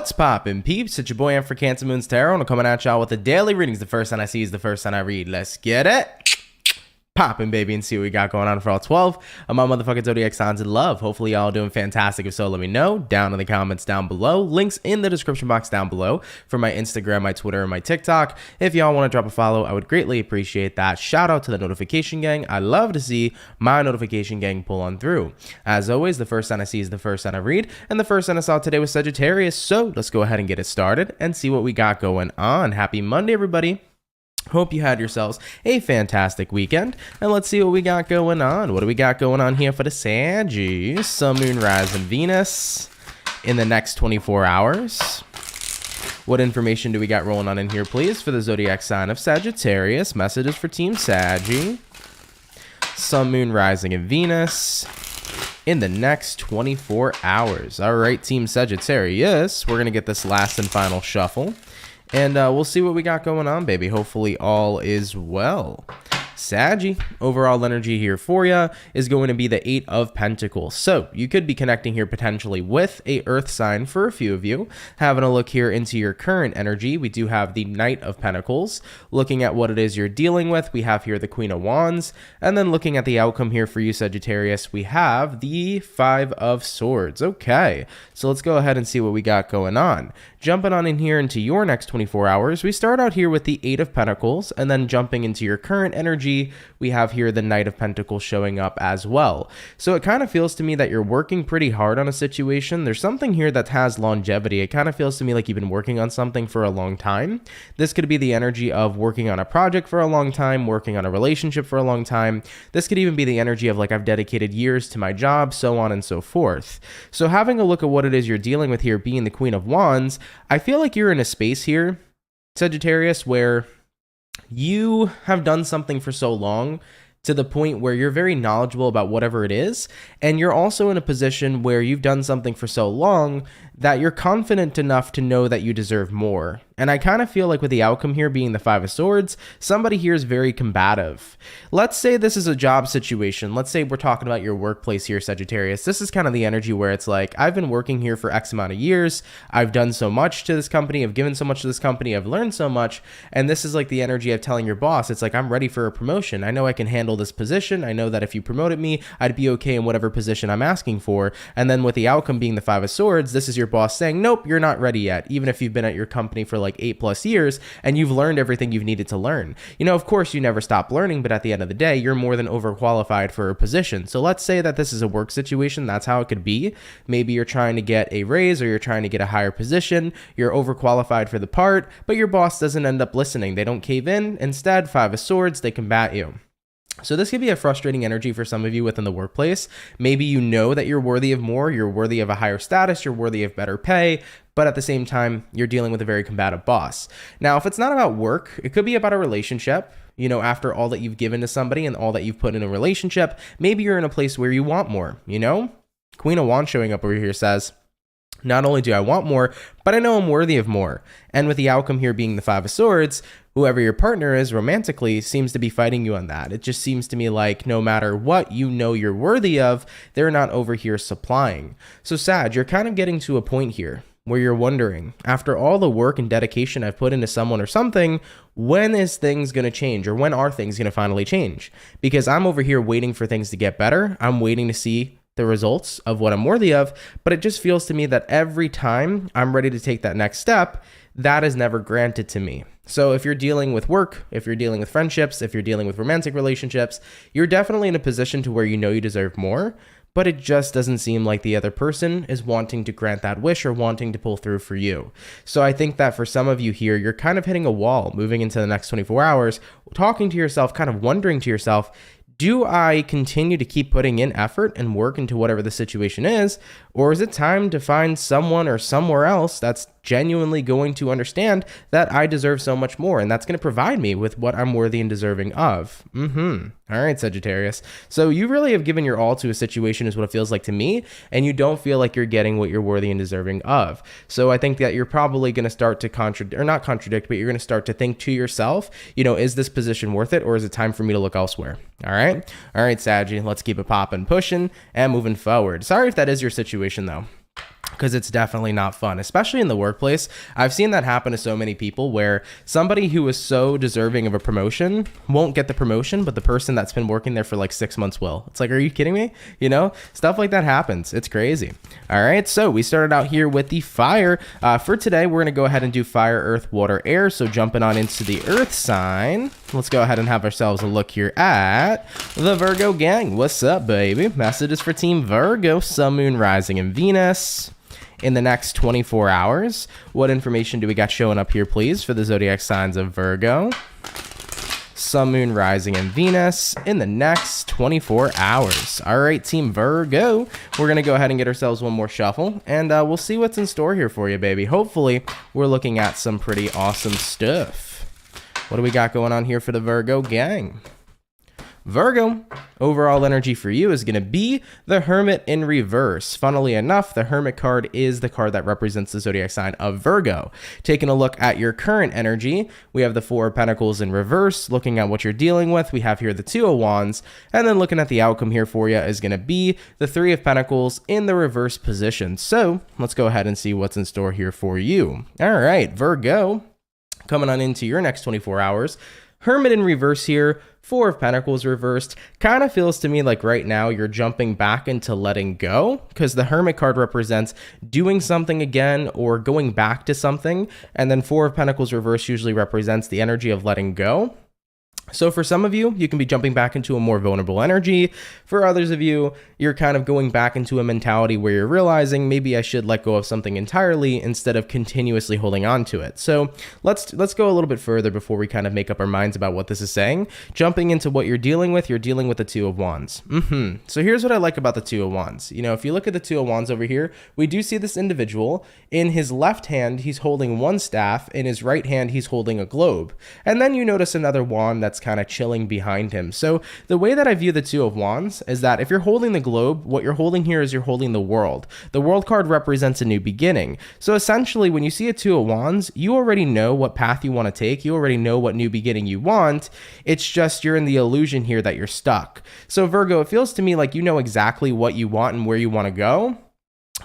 What's poppin', peeps? It's your boy, for CancerMoonsTarot, and I'm coming at y'all with the daily readings. The first sign I see is the first sign I read. Let's get it poppin', baby, and see what we got going on for all 12 of my motherfucking zodiac signs in love. Hopefully y'all doing fantastic. If so, let me know down in the comments down below. Links in the description box down below for my Instagram, my Twitter, and my TikTok. If y'all want to drop a follow, I would greatly appreciate that. Shout out to the notification gang. I love to see my notification gang pull on through. As always, the first sign I see is the first sign I read, and the first sign I saw today was Sagittarius. So let's go ahead and get it started and see what we got going on. Happy Monday, everybody. Hope you had yourselves a fantastic weekend, and let's see what we got going on. What do we got going on here for the Saggies? Sun, Moon, Rise, and Venus in the next 24 hours. What information do we got rolling on in here, please, for the zodiac sign of Sagittarius? Messages for Team Saggy. Sun, Moon, Rising, and Venus in the next 24 hours. All right, Team Sagittarius, we're going to get this last and final shuffle. And we'll see what we got going on, baby. Hopefully all is well. Saggy, overall energy here for you is going to be the 8 of Pentacles. So you could be connecting here potentially with a earth sign for a few of you. Having a look here into your current energy, we do have the Knight of Pentacles. Looking at what it is you're dealing with, we have here the Queen of Wands. And then looking at the outcome here for you, Sagittarius, we have the 5 of Swords. Okay, so let's go ahead and see what we got going on. Jumping on in here into your next 24 hours, we start out here with the 8 of Pentacles, and then jumping into your current energy, we have here the Knight of Pentacles showing up as well. So it kind of feels to me that you're working pretty hard on a situation. There's something here that has longevity. It kind of feels to me like you've been working on something for a long time. This could be the energy of working on a project for a long time, working on a relationship for a long time. This could even be the energy of like I've dedicated years to my job, so on and so forth. So having a look at what it is you're dealing with here, being the Queen of Wands, I feel like you're in a space here, Sagittarius, where you have done something for so long to the point where you're very knowledgeable about whatever it is, and you're also in a position where you've done something for so long that you're confident enough to know that you deserve more. And I kind of feel like with the outcome here being the 5 of Swords, somebody here is very combative. Let's say this is a job situation. Let's say we're talking about your workplace here, Sagittarius. This is kind of the energy where it's like, I've been working here for X amount of years. I've done so much to this company. I've given so much to this company. I've learned so much. And this is like the energy of telling your boss, it's like, I'm ready for a promotion. I know I can handle this position. I know that if you promoted me, I'd be okay in whatever position I'm asking for. And then with the outcome being the 5 of Swords, this is your boss saying, nope, you're not ready yet. Even if you've been at your company for like 8+ years and you've learned everything you've needed to learn. You know, of course you never stop learning, but at the end of the day, you're more than overqualified for a position. So let's say that this is a work situation. That's how it could be. Maybe you're trying to get a raise or you're trying to get a higher position. You're overqualified for the part, but your boss doesn't end up listening. They don't cave in. Instead, 5 of Swords, they combat you. So this could be a frustrating energy for some of you within the workplace. Maybe you know that you're worthy of more, you're worthy of a higher status, you're worthy of better pay, but at the same time, you're dealing with a very combative boss. Now, if it's not about work, it could be about a relationship. You know, after all that you've given to somebody and all that you've put in a relationship, maybe you're in a place where you want more, you know? Queen of Wands showing up over here says, not only do I want more, but I know I'm worthy of more. And with the outcome here being the 5 of Swords, whoever your partner is romantically seems to be fighting you on that. It just seems to me like no matter what you know you're worthy of, they're not over here supplying. So Sag, you're kind of getting to a point here where you're wondering, after all the work and dedication I've put into someone or something, when is things going to change, or when are things going to finally change? Because I'm over here waiting for things to get better. I'm waiting to see the results of what I'm worthy of, but it just feels to me that every time I'm ready to take that next step, that is never granted to me. So if you're dealing with work, if you're dealing with friendships, if you're dealing with romantic relationships, you're definitely in a position to where you know you deserve more, but it just doesn't seem like the other person is wanting to grant that wish or wanting to pull through for you. So I think that for some of you here, you're kind of hitting a wall moving into the next 24 hours, talking to yourself, kind of wondering to yourself, do I continue to keep putting in effort and work into whatever the situation is, or is it time to find someone or somewhere else that's genuinely going to understand that I deserve so much more, and that's going to provide me with what I'm worthy and deserving of? All right, Sagittarius. So you really have given your all to a situation is what it feels like to me, and you don't feel like you're getting what you're worthy and deserving of. So I think that you're probably going to start to not contradict, but you're going to start to think to yourself, you know, is this position worth it, or is it time for me to look elsewhere? All right, Saggy, let's keep it popping, pushing, and moving forward. Sorry if that is your situation, though. because it's definitely not fun, especially in the workplace. I've seen that happen to so many people where somebody who is so deserving of a promotion won't get the promotion, but the person that's been working there for like 6 months will. It's like, are you kidding me? You know, stuff like that happens. It's crazy. All right, so we started out here with the fire. For today, we're going to go ahead and do fire, earth, water, air. So jumping on into the earth sign, let's go ahead and have ourselves a look here at the Virgo gang. What's up, baby? Messages for Team Virgo, Sun, Moon, Rising, and Venus. In the next 24 hours, what information do we got showing up here, please, for the zodiac signs of Virgo, Sun, Moon, Rising, and Venus in the next 24 hours? All right, Team Virgo, we're going to go ahead and get ourselves one more shuffle, and we'll see what's in store here for you, baby. Hopefully, we're looking at some pretty awesome stuff. What do we got going on here for the Virgo gang? Virgo, overall energy for you is going to be the Hermit in reverse. Funnily enough, the Hermit card is the card that represents the zodiac sign of Virgo. Taking a look at your current energy, we have the Four of Pentacles in reverse. Looking at what you're dealing with, we have here the Two of Wands. And then looking at the outcome here for you is going to be the Three of Pentacles in the reverse position. So let's go ahead and see what's in store here for you. All right, Virgo, coming on into your next 24 hours. Hermit in reverse here, Four of Pentacles reversed. Kind of feels to me like right now you're jumping back into letting go, because the Hermit card represents doing something again or going back to something. And then Four of Pentacles reversed usually represents the energy of letting go. So for some of you, you can be jumping back into a more vulnerable energy. For others of you, you're kind of going back into a mentality where you're realizing maybe I should let go of something entirely instead of continuously holding on to it. So let's go a little bit further before we kind of make up our minds about what this is saying. Jumping into what you're dealing with the Two of Wands. So here's what I like about the Two of Wands. You know, if you look at the Two of Wands over here, we do see this individual. In his left hand, he's holding one staff. In his right hand, he's holding a globe. And then you notice another wand that's kind of chilling behind him. So the way that I view the Two of Wands is that if you're holding the globe, what you're holding here is you're holding the world. The world card represents a new beginning. So essentially, when you see a Two of Wands, you already know what path you want to take. You already know what new beginning you want. It's just you're in the illusion here that you're stuck. So Virgo, it feels to me like you know exactly what you want and where you want to go.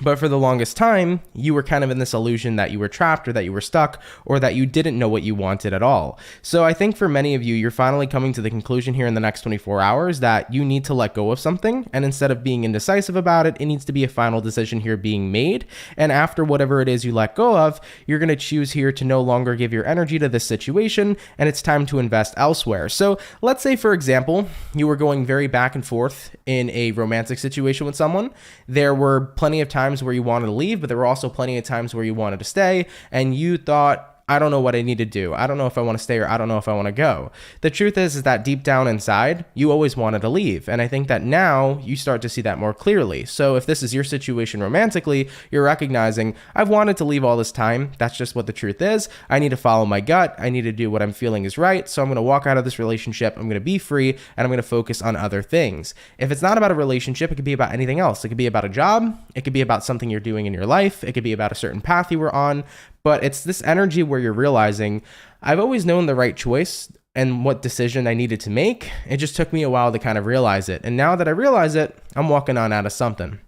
But for the longest time, you were kind of in this illusion that you were trapped or that you were stuck or that you didn't know what you wanted at all. So I think for many of you, you're finally coming to the conclusion here in the next 24 hours that you need to let go of something. And instead of being indecisive about it, it needs to be a final decision here being made. And after whatever it is you let go of, you're going to choose here to no longer give your energy to this situation, and it's time to invest elsewhere. So let's say, for example, you were going very back and forth in a romantic situation with someone. There were plenty of times where you wanted to leave, but there were also plenty of times where you wanted to stay, and you thought, I don't know what I need to do. I don't know if I want to stay or I don't know if I want to go. The truth is that deep down inside, you always wanted to leave. And I think that now you start to see that more clearly. So if this is your situation romantically, you're recognizing, I've wanted to leave all this time. That's just what the truth is. I need to follow my gut. I need to do what I'm feeling is right. So I'm going to walk out of this relationship. I'm going to be free, and I'm going to focus on other things. If it's not about a relationship, it could be about anything else. It could be about a job. It could be about something you're doing in your life. It could be about a certain path you were on. But it's this energy where you're realizing, I've always known the right choice and what decision I needed to make. It just took me a while to kind of realize it. And now that I realize it, I'm walking on out of something.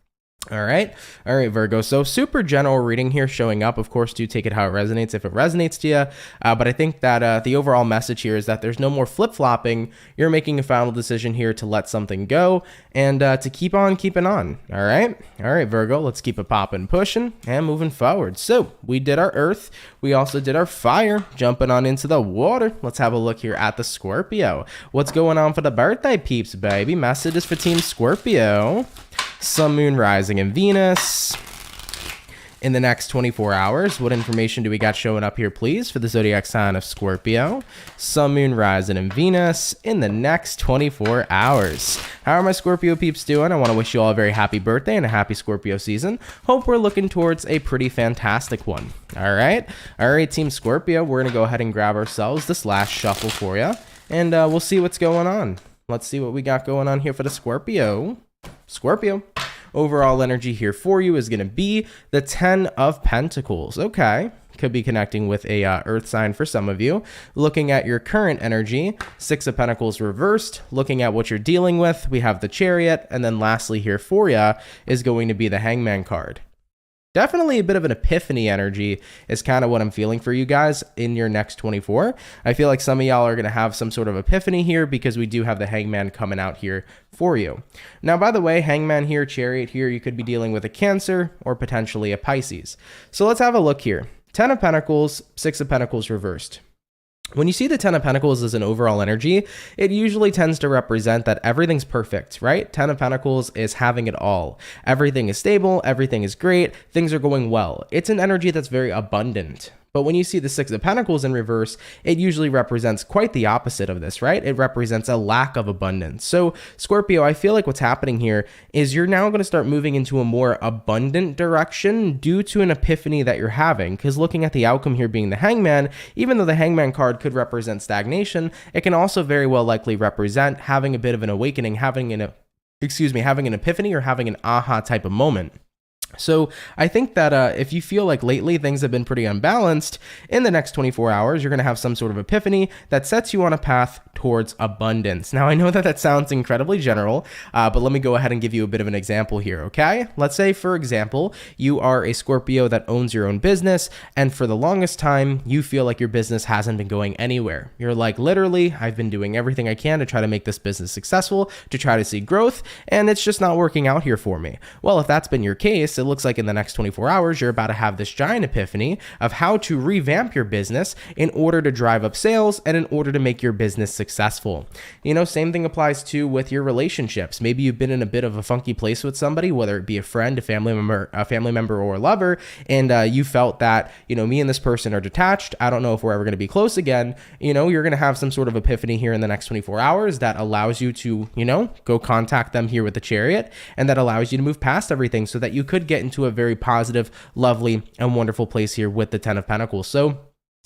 All right, Virgo. So super general reading here showing up. Of course, do take it how it resonates if it resonates to you. But I think that the overall message here is that there's no more flip-flopping. You're making a final decision here to let something go and to keep on keeping on. All right, Virgo. Let's keep it popping, pushing, and moving forward. So we did our earth. We also did our fire. Jumping on into the water. Let's have a look here at the Scorpio. What's going on for the birthday peeps, baby? Messages for Team Scorpio. Sun, Moon, Rising, and Venus in the next 24 hours. What information do we got showing up here, please, for the zodiac sign of Scorpio? Sun, Moon, Rising, and Venus in the next 24 hours. How are my Scorpio peeps doing? I want to wish you all a very happy birthday and a happy Scorpio season. Hope we're looking towards a pretty fantastic one. All right, Team Scorpio, we're going to go ahead and grab ourselves this last shuffle for you, and we'll see what's going on. Let's see what we got going on here for the Scorpio. Overall energy here for you is going to be the 10 of Pentacles. Okay. Could be connecting with a earth sign for some of you. Looking at your current energy, 6 of Pentacles reversed. Looking at what you're dealing with, we have the Chariot. And then lastly here for you is going to be the Hangman card. definitely a bit of an epiphany energy is kind of what I'm feeling for you guys in your next 24. I feel like some of y'all are going to have some sort of epiphany here because we do have the Hangman coming out here for you. Now, by the way, Hangman here, Chariot here, you could be dealing with a Cancer or potentially a Pisces. So let's have a look here. 10 of Pentacles, 6 of Pentacles reversed. When you see the 10 of Pentacles as an overall energy, it usually tends to represent that everything's perfect, right? 10 of Pentacles is having it all. Everything is stable, everything is great, things are going well. It's an energy that's very abundant. But when you see the 6 of Pentacles in reverse, it usually represents quite the opposite of this, right? It represents a lack of abundance. So Scorpio, I feel like what's happening here is you're now going to start moving into a more abundant direction due to an epiphany that you're having. Because looking at the outcome here being the Hangman, even though the Hangman card could represent stagnation, it can also very well likely represent having a bit of an awakening, having an epiphany or having an aha type of moment. So I think that if you feel like lately things have been pretty unbalanced, in the next 24 hours, you're going to have some sort of epiphany that sets you on a path towards abundance. Now, I know that that sounds incredibly general, but let me go ahead and give you a bit of an example here, okay? Let's say, for example, you are a Scorpio that owns your own business, and for the longest time, you feel like your business hasn't been going anywhere. You're like, literally, I've been doing everything I can to try to make this business successful, to try to see growth, and it's just not working out here for me. Well, if that's been your case, it looks like in the next 24 hours, you're about to have this giant epiphany of how to revamp your business in order to drive up sales and in order to make your business successful. You know, same thing applies to with your relationships. Maybe you've been in a bit of a funky place with somebody, whether it be a friend, a family member or a lover, and you felt that, you know, me and this person are detached. I don't know if we're ever going to be close again. You know, you're going to have some sort of epiphany here in the next 24 hours that allows you to, you know, go contact them here with the Chariot, and that allows you to move past everything so that you could get into a very positive, lovely, and wonderful place here with the 10 of Pentacles. So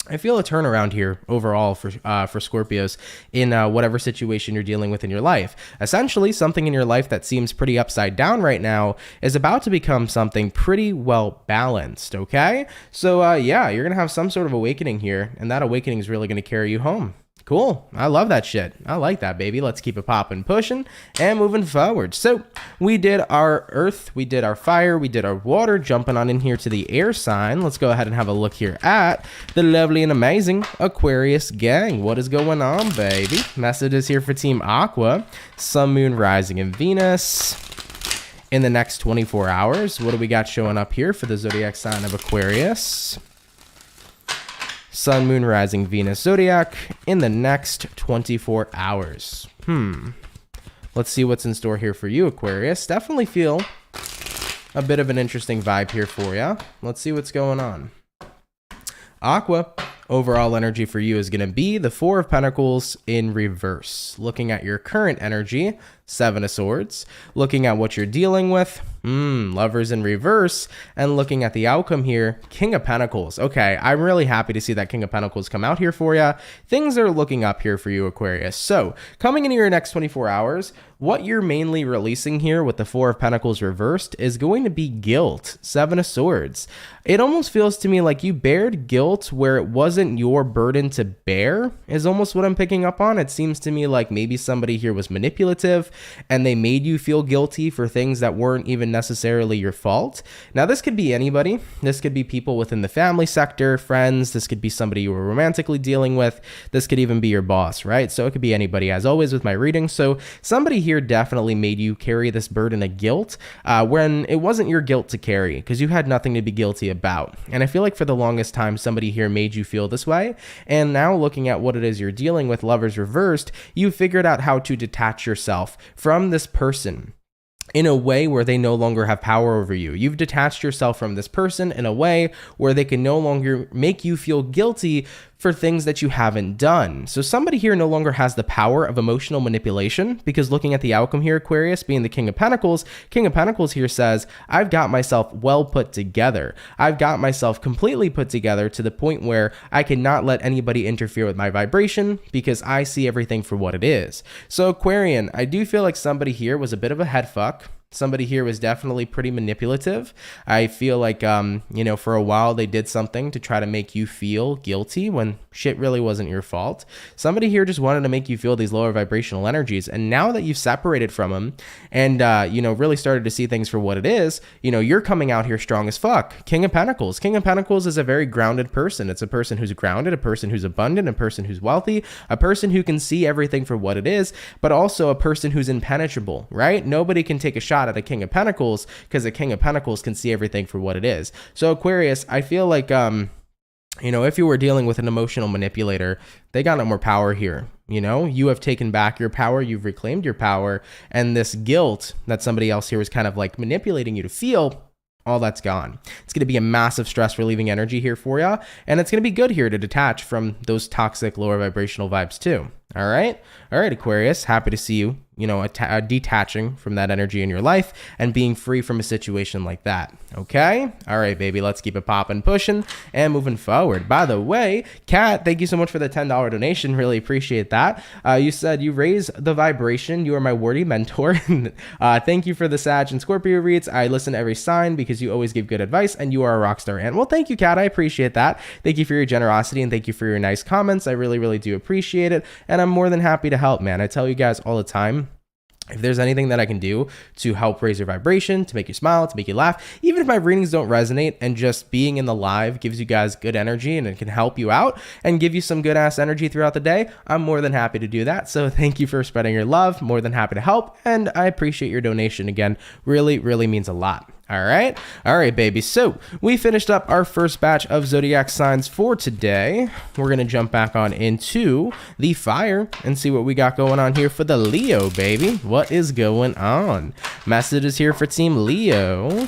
I feel a turnaround here overall for Scorpios in whatever situation you're dealing with in your life. Essentially, something in your life that seems pretty upside down right now is about to become something pretty well balanced, okay? So yeah, you're going to have some sort of awakening here, and that awakening is really going to carry you home. Cool. I love that shit. I like that, baby. Let's keep it popping, pushing, and moving forward. So we did our earth, we did our fire, we did our water, jumping on in here to the air sign. Let's go ahead and have a look here at the lovely and amazing Aquarius gang. What is going on, baby? Messages here for Team Aqua. Sun, Moon, Rising, and Venus in the next 24 hours. What do we got showing up here for the zodiac sign of Aquarius? Sun, Moon, Rising, Venus, Zodiac in the next 24 hours. Let's see what's in store here for you, Aquarius. Definitely feel a bit of an interesting vibe here for you. Let's see what's going on. Aqua, overall energy for you is going to be the 4 of Pentacles in reverse. Looking at your current energy, 7 of Swords. Looking at what you're dealing with, Lovers in reverse. And looking at the outcome here, King of Pentacles. Okay, I'm really happy to see that King of Pentacles come out here for you. Things are looking up here for you, Aquarius. So, coming into your next 24 hours, what you're mainly releasing here with the 4 of Pentacles reversed is going to be guilt, 7 of Swords. It almost feels to me like you bared guilt where it wasn't your burden to bear, is almost what I'm picking up on. It seems to me like maybe somebody here was manipulative and they made you feel guilty for things that weren't even necessarily your fault. Now, this could be anybody. This could be people within the family sector, friends. This could be somebody you were romantically dealing with. This could even be your boss, right? So it could be anybody, as always with my reading. So somebody here definitely made you carry this burden of guilt when it wasn't your guilt to carry, because you had nothing to be guilty about. And I feel like for the longest time, somebody here made you feel this way. And now looking at what it is you're dealing with, Lovers reversed, you figured out how to detach yourself from this person in a way where they no longer have power over you. You've detached yourself from this person in a way where they can no longer make you feel guilty for things that you haven't done. So somebody here no longer has the power of emotional manipulation, because looking at the outcome here, Aquarius, being the King of Pentacles here says, I've got myself well put together. I've got myself completely put together to the point where I cannot let anybody interfere with my vibration because I see everything for what it is. So Aquarian, I do feel like somebody here was a bit of a head fuck. Somebody here was definitely pretty manipulative. I feel like, you know, for a while they did something to try to make you feel guilty when shit really wasn't your fault. Somebody here just wanted to make you feel these lower vibrational energies. And now that you've separated from them and, you know, really started to see things for what it is, you know, you're coming out here strong as fuck. King of Pentacles. King of Pentacles is a very grounded person. It's a person who's grounded, a person who's abundant, a person who's wealthy, a person who can see everything for what it is, but also a person who's impenetrable, right? Nobody can take a shot at a King of Pentacles because a King of Pentacles can see everything for what it is. So Aquarius, I feel like, you know, if you were dealing with an emotional manipulator, they got no more power here. You know, you have taken back your power, you've reclaimed your power, and this guilt that somebody else here was kind of like manipulating you to feel, all that's gone. It's going to be a massive stress relieving energy here for you, and it's going to be good here to detach from those toxic lower vibrational vibes too. All right, Aquarius, happy to see you, you know, detaching from that energy in your life and being free from a situation like that. Okay, all right, baby, let's keep it popping, pushing, and moving forward. By the way, Kat, thank you so much for the $10 donation. Really appreciate that. You said you raise the vibration. You are my wordy mentor. Thank you for the Sag and Scorpio reads. I listen to every sign because you always give good advice, and you are a rock star. And well, thank you, Kat. I appreciate that. Thank you for your generosity and thank you for your nice comments. I really, really do appreciate it. And I'm more than happy to help, man. I tell you guys all the time, if there's anything that I can do to help raise your vibration, to make you smile, to make you laugh, even if my readings don't resonate and just being in the live gives you guys good energy and it can help you out and give you some good ass energy throughout the day, I'm more than happy to do that. So thank you for spreading your love. More than happy to help. And I appreciate your donation again. Really, really means a lot. All right, baby. So we finished up our first batch of zodiac signs for today. We're going to jump back on into the fire and see what we got going on here for the Leo, baby. What is going on? Messages here for Team Leo.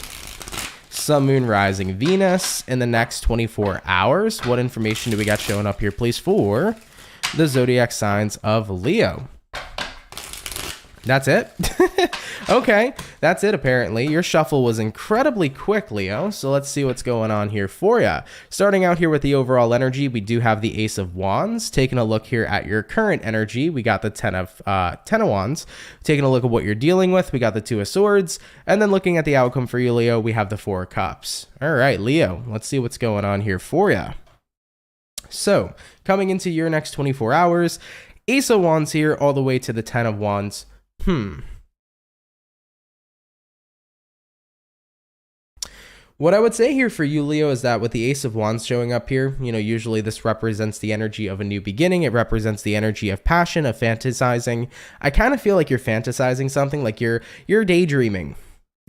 Sun, Moon, Rising, Venus in the next 24 hours. What information do we got showing up here, please, for the zodiac signs of Leo? That's it? Okay, that's it apparently. Your shuffle was incredibly quick, Leo, so let's see what's going on here for you. Starting out here with the overall energy, we do have the Ace of Wands. Taking a look here at your current energy, we got the Ten of Wands. Taking a look at what you're dealing with, we got the Two of Swords. And then looking at the outcome for you, Leo, we have the Four of Cups. All right, Leo, let's see what's going on here for you. So, coming into your next 24 hours, Ace of Wands here all the way to the Ten of Wands. What I would say here for you, Leo, is that with the Ace of Wands showing up here, you know, usually this represents the energy of a new beginning. It represents the energy of passion, of fantasizing. I kind of feel like you're fantasizing something, like you're daydreaming,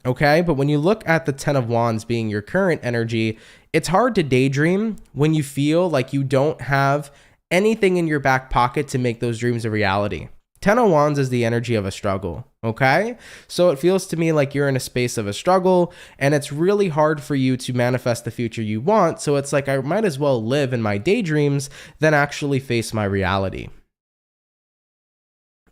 okay? But when you look at the Ten of Wands being your current energy, it's hard to daydream when you feel like you don't have anything in your back pocket to make those dreams a reality. Ten of Wands is the energy of a struggle, okay? So it feels to me like you're in a space of a struggle and it's really hard for you to manifest the future you want. So it's like I might as well live in my daydreams than actually face my reality.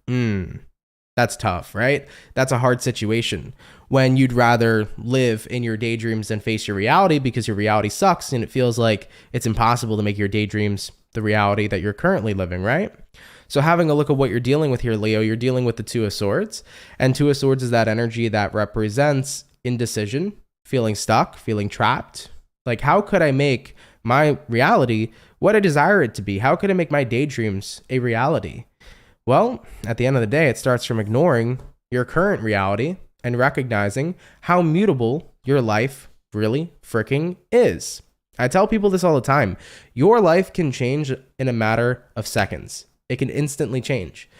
That's tough, right? That's a hard situation when you'd rather live in your daydreams than face your reality because your reality sucks and it feels like it's impossible to make your daydreams the reality that you're currently living, right? So having a look at what you're dealing with here, Leo, you're dealing with the Two of Swords. And Two of Swords is that energy that represents indecision, feeling stuck, feeling trapped. Like, how could I make my reality what I desire it to be? How could I make my daydreams a reality? Well, at the end of the day, it starts from ignoring your current reality and recognizing how mutable your life really freaking is. I tell people this all the time. Your life can change in a matter of seconds. It can instantly change.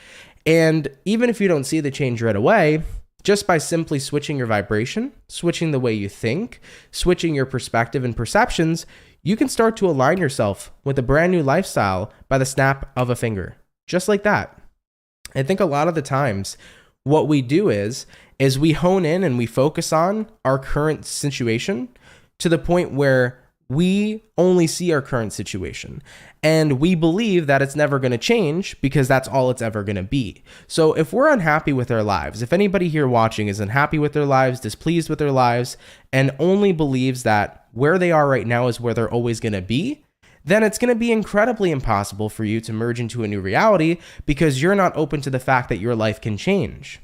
And even if you don't see the change right away, just by simply switching your vibration, switching the way you think, switching your perspective and perceptions, you can start to align yourself with a brand new lifestyle by the snap of a finger. Just like that. I think a lot of the times what we do is we hone in and we focus on our current situation to the point where we only see our current situation and we believe that it's never going to change because that's all it's ever going to be. So if we're unhappy with our lives, if anybody here watching is unhappy with their lives, displeased with their lives, and only believes that where they are right now is where they're always going to be, then it's going to be incredibly impossible for you to merge into a new reality because you're not open to the fact that your life can change.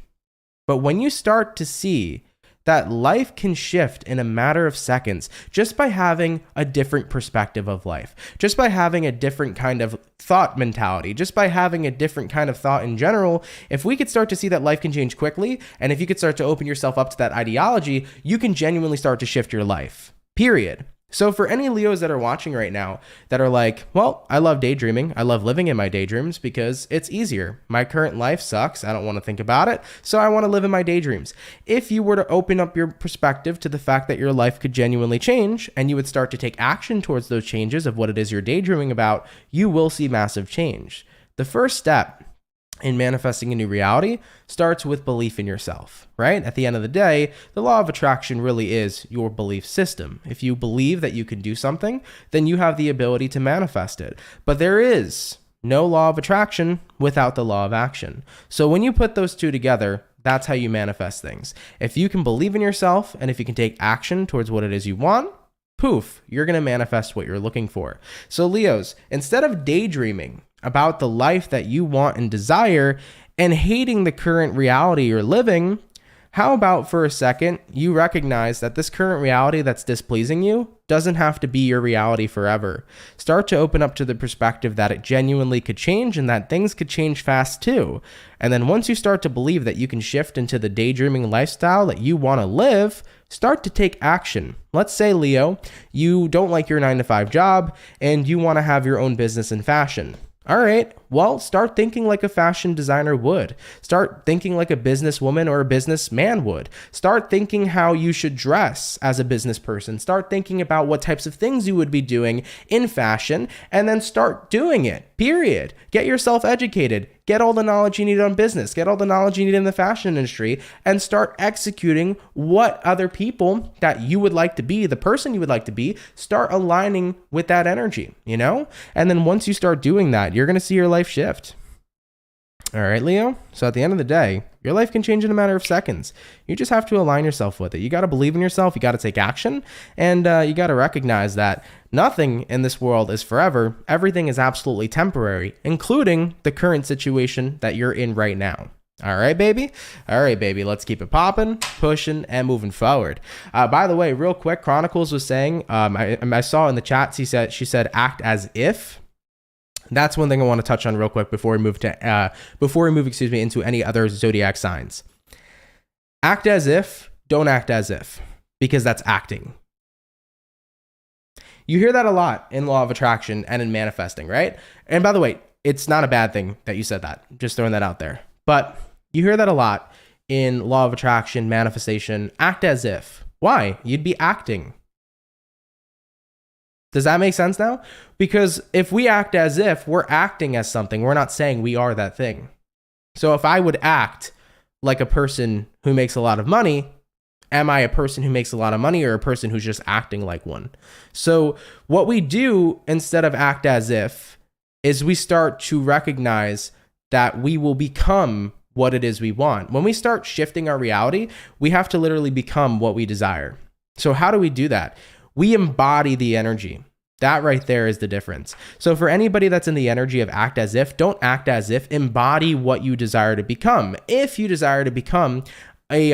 But when you start to see that life can shift in a matter of seconds just by having a different perspective of life, just by having a different kind of thought mentality, just by having a different kind of thought in general. If we could start to see that life can change quickly, and if you could start to open yourself up to that ideology, you can genuinely start to shift your life, period. So for any Leos that are watching right now that are like, well, I love daydreaming. I love living in my daydreams because it's easier. My current life sucks. I don't want to think about it. So I want to live in my daydreams. If you were to open up your perspective to the fact that your life could genuinely change and you would start to take action towards those changes of what it is you're daydreaming about, you will see massive change. The first step in manifesting a new reality starts with belief in yourself, right? At the end of the day, the law of attraction really is your belief system. If you believe that you can do something, then you have the ability to manifest it. But there is no law of attraction without the law of action. So when you put those two together, that's how you manifest things. If you can believe in yourself and if you can take action towards what it is you want, poof, you're going to manifest what you're looking for. So Leos, instead of daydreaming about the life that you want and desire and hating the current reality you're living, how about for a second you recognize that this current reality that's displeasing you doesn't have to be your reality forever. Start to open up to the perspective that it genuinely could change and that things could change fast too. And then once you start to believe that you can shift into the daydreaming lifestyle that you want to live, start to take action. Let's say, Leo, you don't like your 9-to-5 job and you want to have your own business in fashion. All right, well, start thinking like a fashion designer would. Start thinking like a businesswoman or a businessman would. Start thinking how you should dress as a business person. Start thinking about what types of things you would be doing in fashion, and then start doing it, period. Get yourself educated. Get all the knowledge you need on business. Get all the knowledge you need in the fashion industry and start executing what other people that you would like to be, the person you would like to be, start aligning with that energy, you know? And then once you start doing that, you're going to see your life shift. All right, Leo. So at the end of the day, your life can change in a matter of seconds. You just have to align yourself with it. You got to believe in yourself. You got to take action. And you got to recognize that nothing in this world is forever. Everything is absolutely temporary, including the current situation that you're in right now. All right, baby. All right, baby. Let's keep it popping, pushing, and moving forward. By the way, real quick, Chronicles was saying, I saw in the chat, she said, act as if. That's one thing I want to touch on real quick before we move into any other zodiac signs. Act as if, don't act as if, because that's acting. You hear that a lot in law of attraction and in manifesting, right? And by the way, it's not a bad thing that you said that. Just throwing that out there. But you hear that a lot in law of attraction, manifestation, act as if. Why? You'd be acting. Does that make sense now? Because if we act as if, we're acting as something. We're not saying we are that thing. So if I would act like a person who makes a lot of money, am I a person who makes a lot of money or a person who's just acting like one? So what we do instead of act as if is we start to recognize that we will become what it is we want. When we start shifting our reality, we have to literally become what we desire. So how do we do that? We embody the energy. That right there is the difference. So for anybody that's in the energy of act as if, don't act as if, embody what you desire to become. If you desire to become a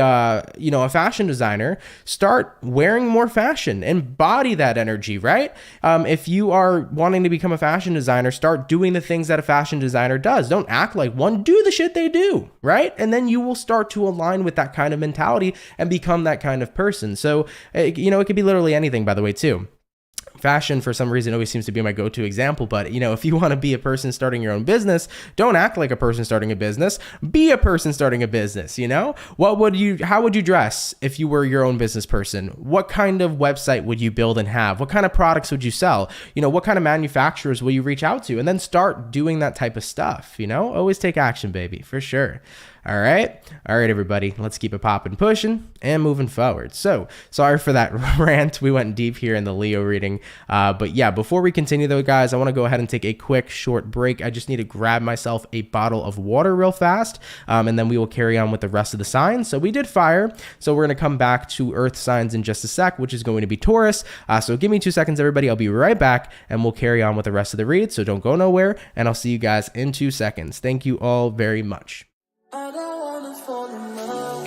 fashion designer, start wearing more fashion, embody that energy, right? If you are wanting to become a fashion designer, start doing the things that a fashion designer does. Don't act like one, do the shit they do, right? And then you will start to align with that kind of mentality and become that kind of person. So, it could be literally anything, by the way, too. Fashion, for some reason, always seems to be my go-to example. But, if you want to be a person starting your own business, don't act like a person starting a business. Be a person starting a business, How would you dress if you were your own business person? What kind of website would you build and have? What kind of products would you sell? What kind of manufacturers will you reach out to? And then start doing that type of stuff, Always take action, baby, for sure. All right, everybody, let's keep it popping, pushing, and moving forward. So, sorry for that rant. We went deep here in the Leo reading. But yeah, before we continue though, guys, I want to go ahead and take a quick short break. I just need to grab myself a bottle of water real fast, and then we will carry on with the rest of the signs. So we did fire, so we're going to come back to earth signs in just a sec, which is going to be Taurus. So give me 2 seconds, everybody. I'll be right back, and we'll carry on with the rest of the read. So don't go nowhere, and I'll see you guys in 2 seconds. Thank you all very much. I don't wanna fall in love.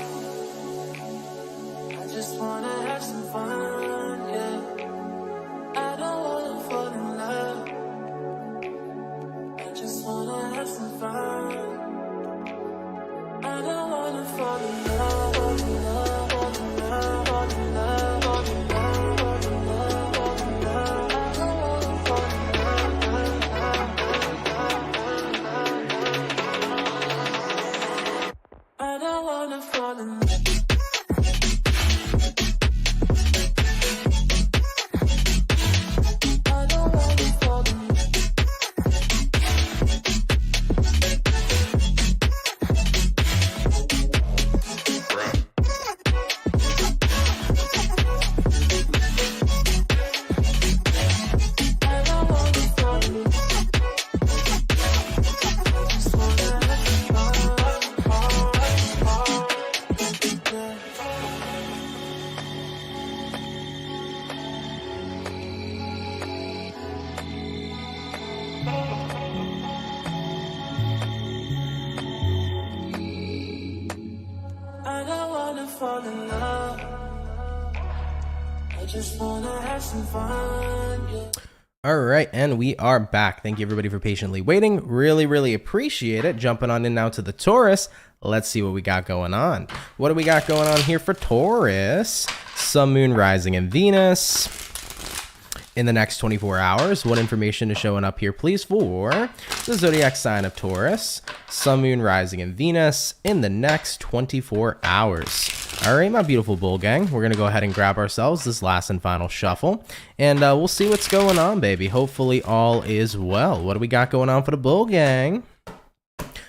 Fall in love. I just wanna have some fun. Yeah. All right, and we are back. Thank you everybody for patiently waiting. Really appreciate it. Jumping on in now to the Taurus. Let's see what we got going on. What do we got going on here for Taurus? Sun, Moon, Rising, and Venus in the next 24 hours. What information is showing up here, please, for the zodiac sign of Taurus, Sun, Moon, Rising, and Venus in the next 24 hours. All right, my beautiful bull gang, we're going to go ahead and grab ourselves this last and final shuffle, and we'll see what's going on, baby. Hopefully all is well. What do we got going on for the bull gang?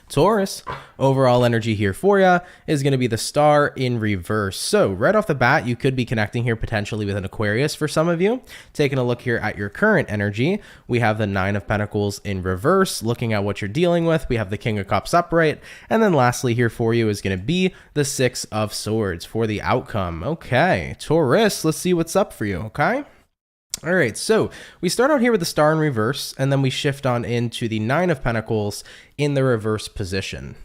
Taurus, overall energy here for you is going to be the Star in reverse. So right off the bat, you could be connecting here potentially with an Aquarius for some of you. Taking a look here at your current energy, we have the Nine of Pentacles in reverse. Looking at what you're dealing with, we have the King of Cups upright. And then lastly here for you is going to be the Six of Swords for the outcome. Okay, Taurus, let's see what's up for you, okay? All right, so we start out here with the Star in reverse, and then we shift on into the Nine of Pentacles in the reverse position.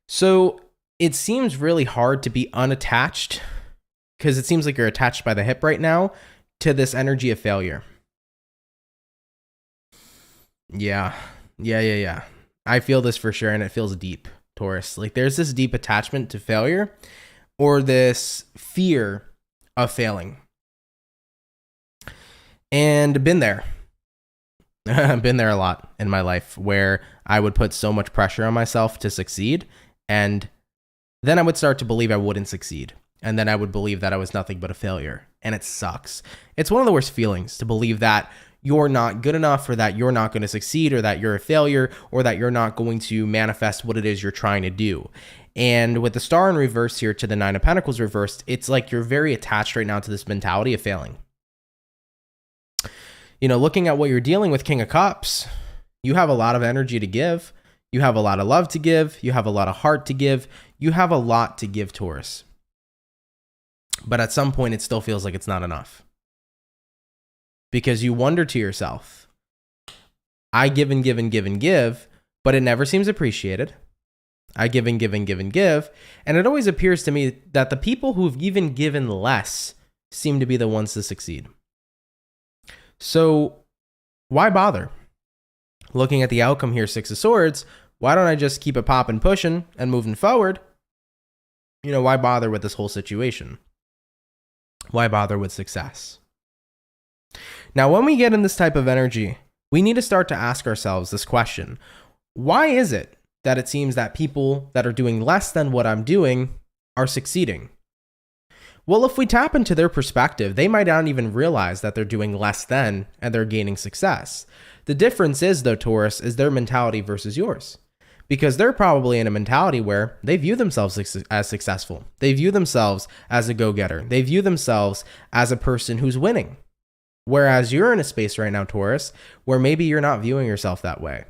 So it seems really hard to be unattached, because it seems like you're attached by the hip right now to this energy of failure. Yeah. I feel this for sure, and it feels deep, Taurus. Like there's this deep attachment to failure, or this fear of failing. And been there. Been there a lot in my life where I would put so much pressure on myself to succeed, and then I would start to believe I wouldn't succeed. And then I would believe that I was nothing but a failure. And it sucks. It's one of the worst feelings to believe that you're not good enough, or that you're not going to succeed, or that you're a failure, or that you're not going to manifest what it is you're trying to do. And with the Star in reverse here to the Nine of Pentacles reversed, it's like you're very attached right now to this mentality of failing. You know, looking at what you're dealing with, King of Cups, you have a lot of energy to give. You have a lot of love to give. You have a lot of heart to give. You have a lot to give, Taurus. But at some point, it still feels like it's not enough. Because you wonder to yourself, I give and give and give and give, but it never seems appreciated. I give and give and give and give. And it always appears to me that the people who've even given less seem to be the ones to succeed. So why bother? Looking at the outcome here, Six of Swords, why don't I just keep it popping, pushing, and moving forward? You know, why bother with this whole situation? Why bother with success? Now, when we get in this type of energy, we need to start to ask ourselves this question. Why is it that it seems that people that are doing less than what I'm doing are succeeding? Well, if we tap into their perspective, they might not even realize that they're doing less than and they're gaining success. The difference is, though, Taurus, is their mentality versus yours. Because they're probably in a mentality where they view themselves as successful. They view themselves as a go-getter. They view themselves as a person who's winning. Whereas you're in a space right now, Taurus, where maybe you're not viewing yourself that way.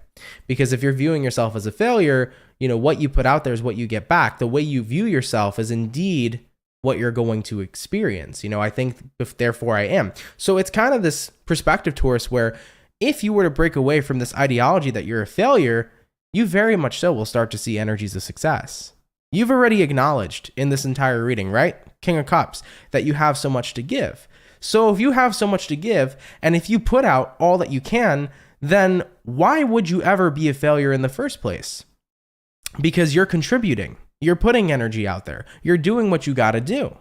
Because if you're viewing yourself as a failure, you know, what you put out there is what you get back. The way you view yourself is indeed what you're going to experience. You know, I think, therefore I am. So it's kind of this perspective, Taurus, where if you were to break away from this ideology that you're a failure, you very much so will start to see energies of success. You've already acknowledged in this entire reading, right? King of Cups, that you have so much to give. So if you have so much to give, and if you put out all that you can, then why would you ever be a failure in the first place? because you're contributing. You're putting energy out there. You're doing what you got to do.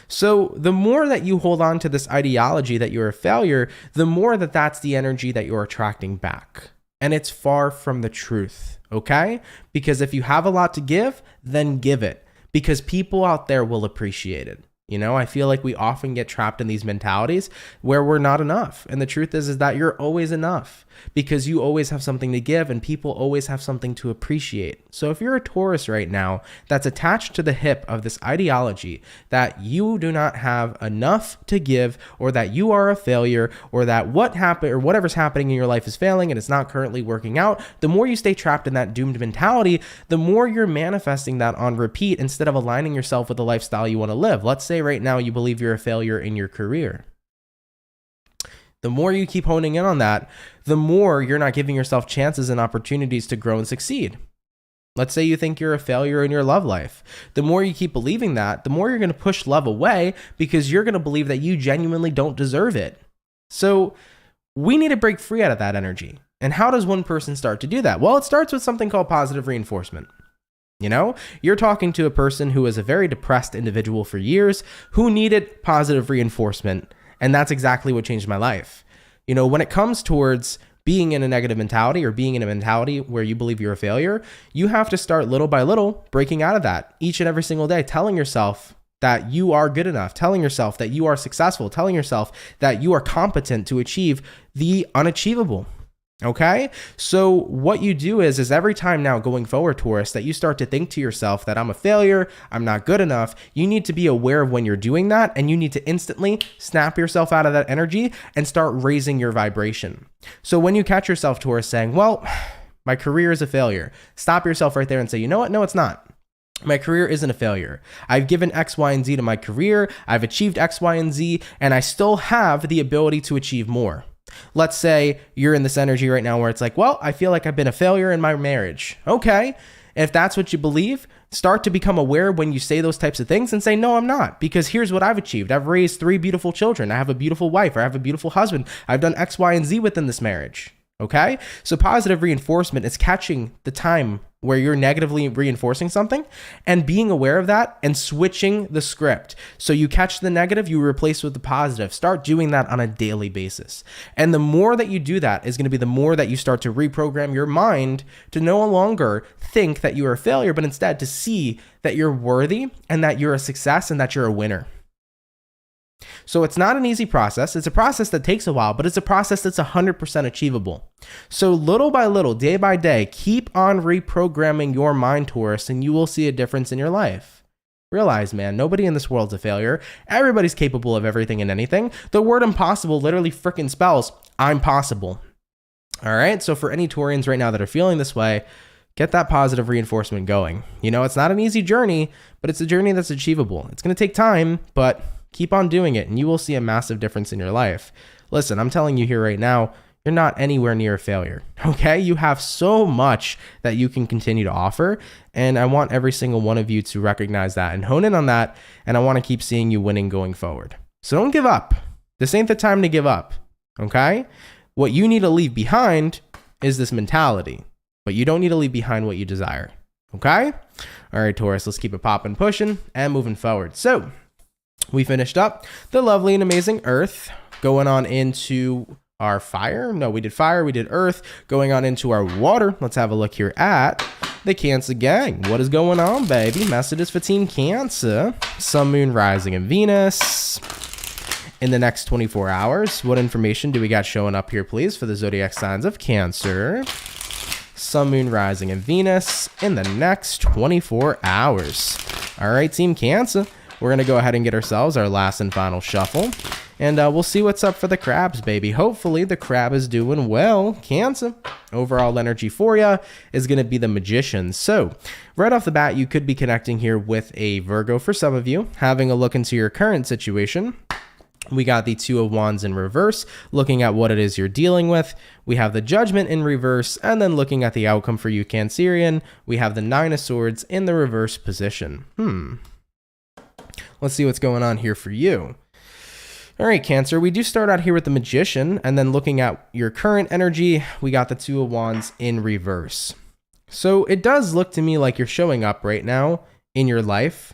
So the more that you hold on to this ideology that you're a failure, the more that that's the energy that you're attracting back. And it's far from the truth, okay? Because if you have a lot to give, then give it, because people out there will appreciate it. You know, I feel like we often get trapped in these mentalities where we're not enough. And the truth is that you're always enough, because you always have something to give and people always have something to appreciate. So if you're a Taurus right now that's attached to the hip of this ideology that you do not have enough to give, or that you are a failure, or that what happened or whatever's happening in your life is failing and it's not currently working out, the more you stay trapped in that doomed mentality, the more you're manifesting that on repeat instead of aligning yourself with the lifestyle you want to live. Let's say right now you believe you're a failure in your career. The more you keep honing in on that, the more you're not giving yourself chances and opportunities to grow and succeed. Let's say you think you're a failure in your love life. The more you keep believing that, the more you're going to push love away, because you're going to believe that you genuinely don't deserve it. So we need to break free out of that energy. And how does one person start to do that? Well, it starts with something called positive reinforcement. You know, you're talking to a person who is a very depressed individual for years who needed positive reinforcement. And that's exactly what changed my life. You know, when it comes towards being in a negative mentality, or being in a mentality where you believe you're a failure, you have to start little by little breaking out of that each and every single day, telling yourself that you are good enough, telling yourself that you are successful, telling yourself that you are competent to achieve the unachievable. Okay, so what you do is every time now going forward, Taurus, that you start to think to yourself that I'm a failure, I'm not good enough, you need to be aware of when you're doing that, and you need to instantly snap yourself out of that energy and start raising your vibration. So when you catch yourself, Taurus, saying, well, my career is a failure, stop yourself right there and say, you know what? No, it's not. My career isn't a failure. I've given X, Y, and Z to my career. I've achieved X, Y, and Z, and I still have the ability to achieve more. Let's say you're in this energy right now where it's like, well, I feel like I've been a failure in my marriage. Okay. If that's what you believe, start to become aware when you say those types of things and say, no, I'm not, because here's what I've achieved. I've raised 3 beautiful children. I have a beautiful wife, or I have a beautiful husband. I've done X, Y, and Z within this marriage. Okay. So positive reinforcement is catching the time where you're negatively reinforcing something and being aware of that and switching the script. So you catch the negative, you replace with the positive. Start doing that on a daily basis. And the more that you do that is going to be the more that you start to reprogram your mind to no longer think that you are a failure, but instead to see that you're worthy and that you're a success and that you're a winner. So it's not an easy process. It's a process that takes a while, but it's a process that's 100% achievable. So little by little, day by day, keep on reprogramming your mind, Taurus, and you will see a difference in your life. Realize, man, nobody in this world's a failure. Everybody's capable of everything and anything. The word impossible literally freaking spells I'm possible. All right. So for any Taurians right now that are feeling this way, get that positive reinforcement going. You know, it's not an easy journey, but it's a journey that's achievable. It's going to take time, but keep on doing it and you will see a massive difference in your life. Listen, I'm telling you here right now, you're not anywhere near a failure, okay? You have so much that you can continue to offer, and I want every single one of you to recognize that and hone in on that, and I want to keep seeing you winning going forward. So don't give up. This ain't the time to give up, okay? What you need to leave behind is this mentality, but you don't need to leave behind what you desire, okay? All right, Taurus, let's keep it popping, pushing, and moving forward. So we finished up the lovely and amazing Earth, going on into our fire. No, we did fire, we did Earth, going on into our water. Let's have a look here at the Cancer gang. What is going on, baby? Messages for Team Cancer. Sun, Moon, Rising, and Venus in the next 24 hours. What information do we got showing up here, please, for the zodiac signs of Cancer? Sun, Moon, Rising, and Venus in the next 24 hours. All right, Team Cancer. We're going to go ahead and get ourselves our last and final shuffle. And we'll see what's up for the crabs, baby. Hopefully the crab is doing well. Cancer. Overall energy for you is going to be the Magician. So right off the bat, you could be connecting here with a Virgo for some of you. Having a look into your current situation. We got the Two of Wands in reverse, looking at what it is you're dealing with. We have the Judgment in reverse, and then looking at the outcome for you, Cancerian, we have the Nine of Swords in the reverse position. Let's see what's going on here for you. All right, Cancer, we do start out here with the Magician, and then looking at your current energy, we got the Two of Wands in reverse. So it does look to me like you're showing up right now in your life.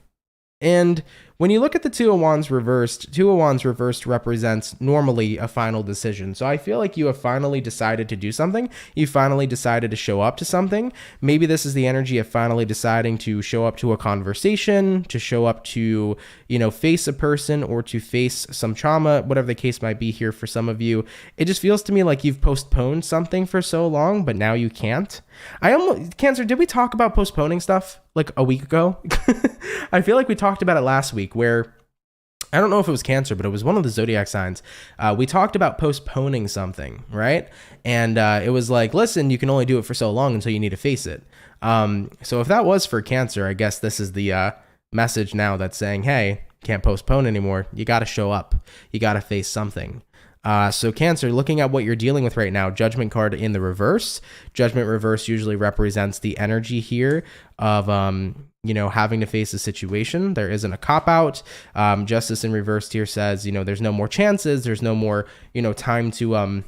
And when you look at the Two of Wands reversed represents normally a final decision. So I feel like you have finally decided to do something. You finally decided to show up to something. Maybe this is the energy of finally deciding to show up to a conversation, to show up to, face a person or to face some trauma, whatever the case might be here for some of you. It just feels to me like you've postponed something for so long, but now you can't. Cancer, did we talk about postponing stuff like a week ago? I feel like we talked about it last week where, I don't know if it was Cancer, but it was one of the zodiac signs. We talked about postponing something, right? And it was like, listen, you can only do it for so long until you need to face it. So if that was for Cancer, I guess this is the message now that's saying, hey, can't postpone anymore. You got to show up. You got to face something. So Cancer, looking at what you're dealing with right now, Judgment card in the reverse. Judgment reverse usually represents the energy here of, having to face a situation. There isn't a cop-out. Justice in reverse here says, there's no more chances. There's no more, time to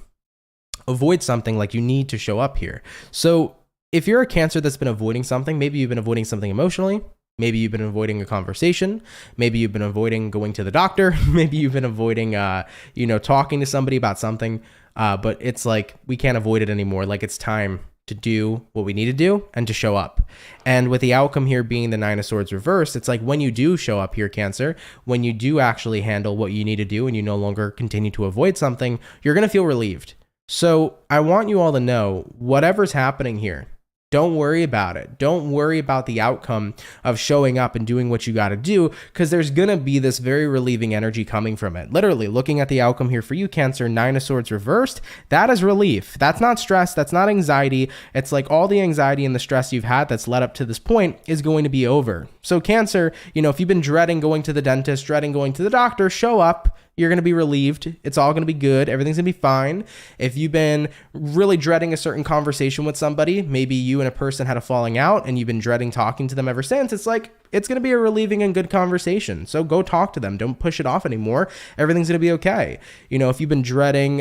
avoid something. Like, you need to show up here. So if you're a Cancer that's been avoiding something, maybe you've been avoiding something emotionally. Maybe you've been avoiding a conversation. Maybe you've been avoiding going to the doctor. Maybe you've been avoiding, talking to somebody about something. But it's like, we can't avoid it anymore. Like, it's time to do what we need to do and to show up. And with the outcome here being the Nine of Swords reversed, it's like when you do show up here, Cancer, when you do actually handle what you need to do and you no longer continue to avoid something, you're going to feel relieved. So I want you all to know, whatever's happening here, don't worry about it. Don't worry about the outcome of showing up and doing what you got to do, because there's going to be this very relieving energy coming from it. Literally, looking at the outcome here for you, Cancer, Nine of Swords reversed, that is relief. That's not stress. That's not anxiety. It's like all the anxiety and the stress you've had that's led up to this point is going to be over. So Cancer, if you've been dreading going to the dentist, dreading going to the doctor, show up. You're going to be relieved. It's all going to be good. Everything's going to be fine. If you've been really dreading a certain conversation with somebody, maybe you and a person had a falling out and you've been dreading talking to them ever since, it's like, it's going to be a relieving and good conversation. So go talk to them. Don't push it off anymore. Everything's going to be okay. If you've been dreading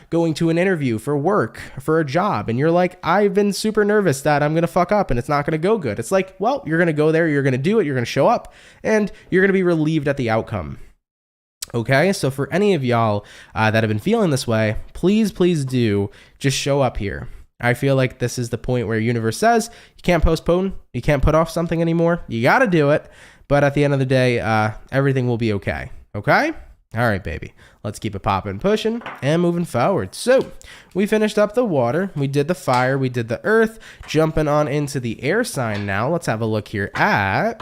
going to an interview for work, for a job, and you're like, I've been super nervous that I'm going to fuck up and it's not going to go good. It's like, well, you're going to go there, you're going to do it, you're going to show up, and you're going to be relieved at the outcome. Okay, so for any of y'all that have been feeling this way, please do just show up here. I feel like this is the point where universe says you can't postpone, you can't put off something anymore. You got to do it. But at the end of the day, everything will be okay. Okay? All right, baby. Let's keep it popping, pushing, and moving forward. So we finished up the water. We did the fire. We did the earth. Jumping on into the air sign now. Let's have a look here at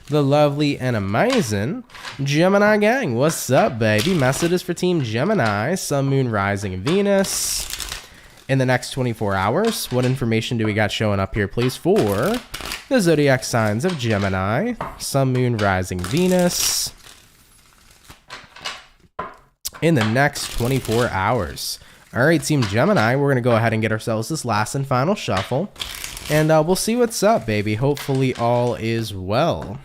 the lovely and amazing Gemini gang. What's up, baby? Messages for Team Gemini, Sun, Moon, Rising, Venus in the next 24 hours. What information do we got showing up here, please, for the zodiac signs of Gemini, Sun, Moon, Rising, Venus in the next 24 hours? All right, Team Gemini, we're going to go ahead and get ourselves this last and final shuffle, and we'll see what's up, baby. Hopefully all is well.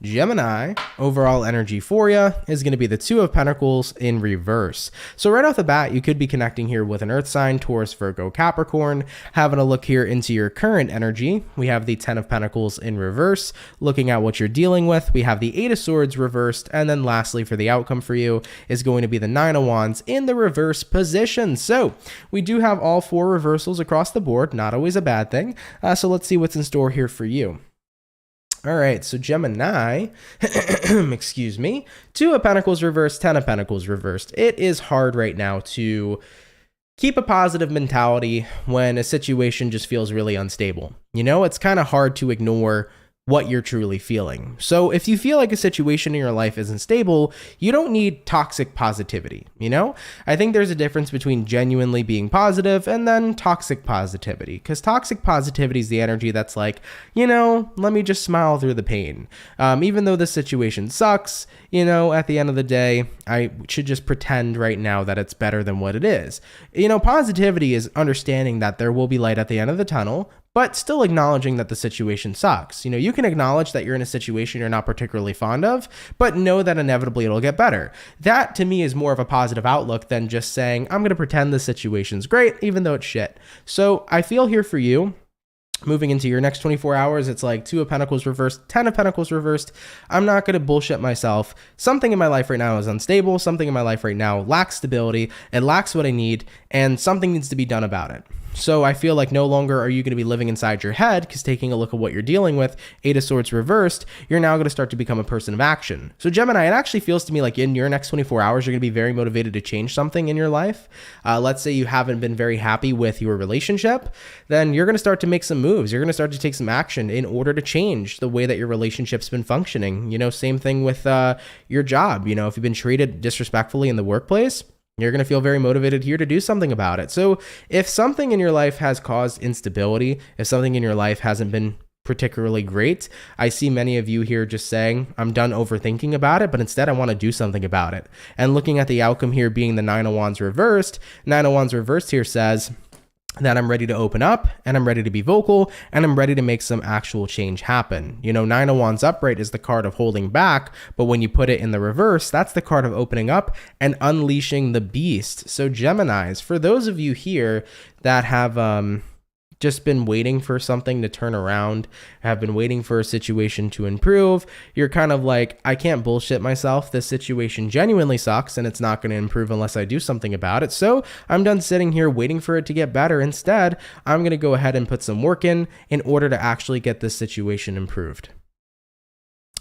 Gemini, overall energy for you is going to be the Two of Pentacles in reverse. So right off the bat, you could be connecting here with an earth sign, Taurus, Virgo, Capricorn. Having a look here into your current energy, we have the 10 of Pentacles in reverse. Looking at what you're dealing with, we have the 8 of Swords reversed. And then lastly, for the outcome for you is going to be the 9 of Wands in the reverse position. So we do have all 4 reversals across the board. Not always a bad thing. So let's see what's in store here for you. All right, so Gemini, excuse me, 2 of Pentacles reversed, 10 of Pentacles reversed. It is hard right now to keep a positive mentality when a situation just feels really unstable. It's kind of hard to ignore what you're truly feeling. So if you feel like a situation in your life isn't stable, you don't need toxic positivity, I think there's a difference between genuinely being positive and then toxic positivity, because toxic positivity is the energy that's like, let me just smile through the pain. Even though the situation sucks, at the end of the day, I should just pretend right now that it's better than what it is. Positivity is understanding that there will be light at the end of the tunnel, but still acknowledging that the situation sucks. You can acknowledge that you're in a situation you're not particularly fond of, but know that inevitably it'll get better. That to me is more of a positive outlook than just saying, I'm going to pretend the situation's great, even though it's shit. So I feel here for you. Moving into your next 24 hours, it's like 2 of Pentacles reversed, 10 of Pentacles reversed. I'm not going to bullshit myself. Something in my life right now is unstable. Something in my life right now lacks stability. It lacks what I need, and something needs to be done about it. So I feel like no longer are you going to be living inside your head, because taking a look at what you're dealing with, 8 of Swords reversed, you're now going to start to become a person of action. So Gemini, it actually feels to me like in your next 24 hours, you're going to be very motivated to change something in your life. Let's say you haven't been very happy with your relationship, then you're going to start to make some moves. You're going to start to take some action in order to change the way that your relationship's been functioning. Same thing with your job. If you've been treated disrespectfully in the workplace, you're going to feel very motivated here to do something about it. So if something in your life has caused instability, if something in your life hasn't been particularly great, I see many of you here just saying, I'm done overthinking about it, but instead I want to do something about it. And looking at the outcome here being the 9 of Wands reversed, 9 of Wands reversed here says that I'm ready to open up, and I'm ready to be vocal, and I'm ready to make some actual change happen. 9 of Wands upright is the card of holding back, but when you put it in the reverse, that's the card of opening up and unleashing the beast. So Geminis, for those of you here that have just been waiting for something to turn around, have been waiting for a situation to improve, you're kind of like, I can't bullshit myself. This situation genuinely sucks and it's not going to improve unless I do something about it. So I'm done sitting here waiting for it to get better. Instead, I'm going to go ahead and put some work in order to actually get this situation improved.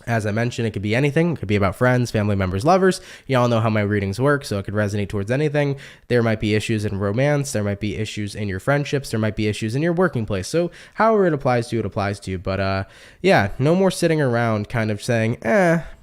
As I mentioned, it could be anything. It could be about friends, family members, lovers. Y'all know how my readings work, so it could resonate towards anything. There might be issues in romance. There might be issues in your friendships. There might be issues in your working place. So however it applies to you, it applies to you. But yeah, no more sitting around kind of saying,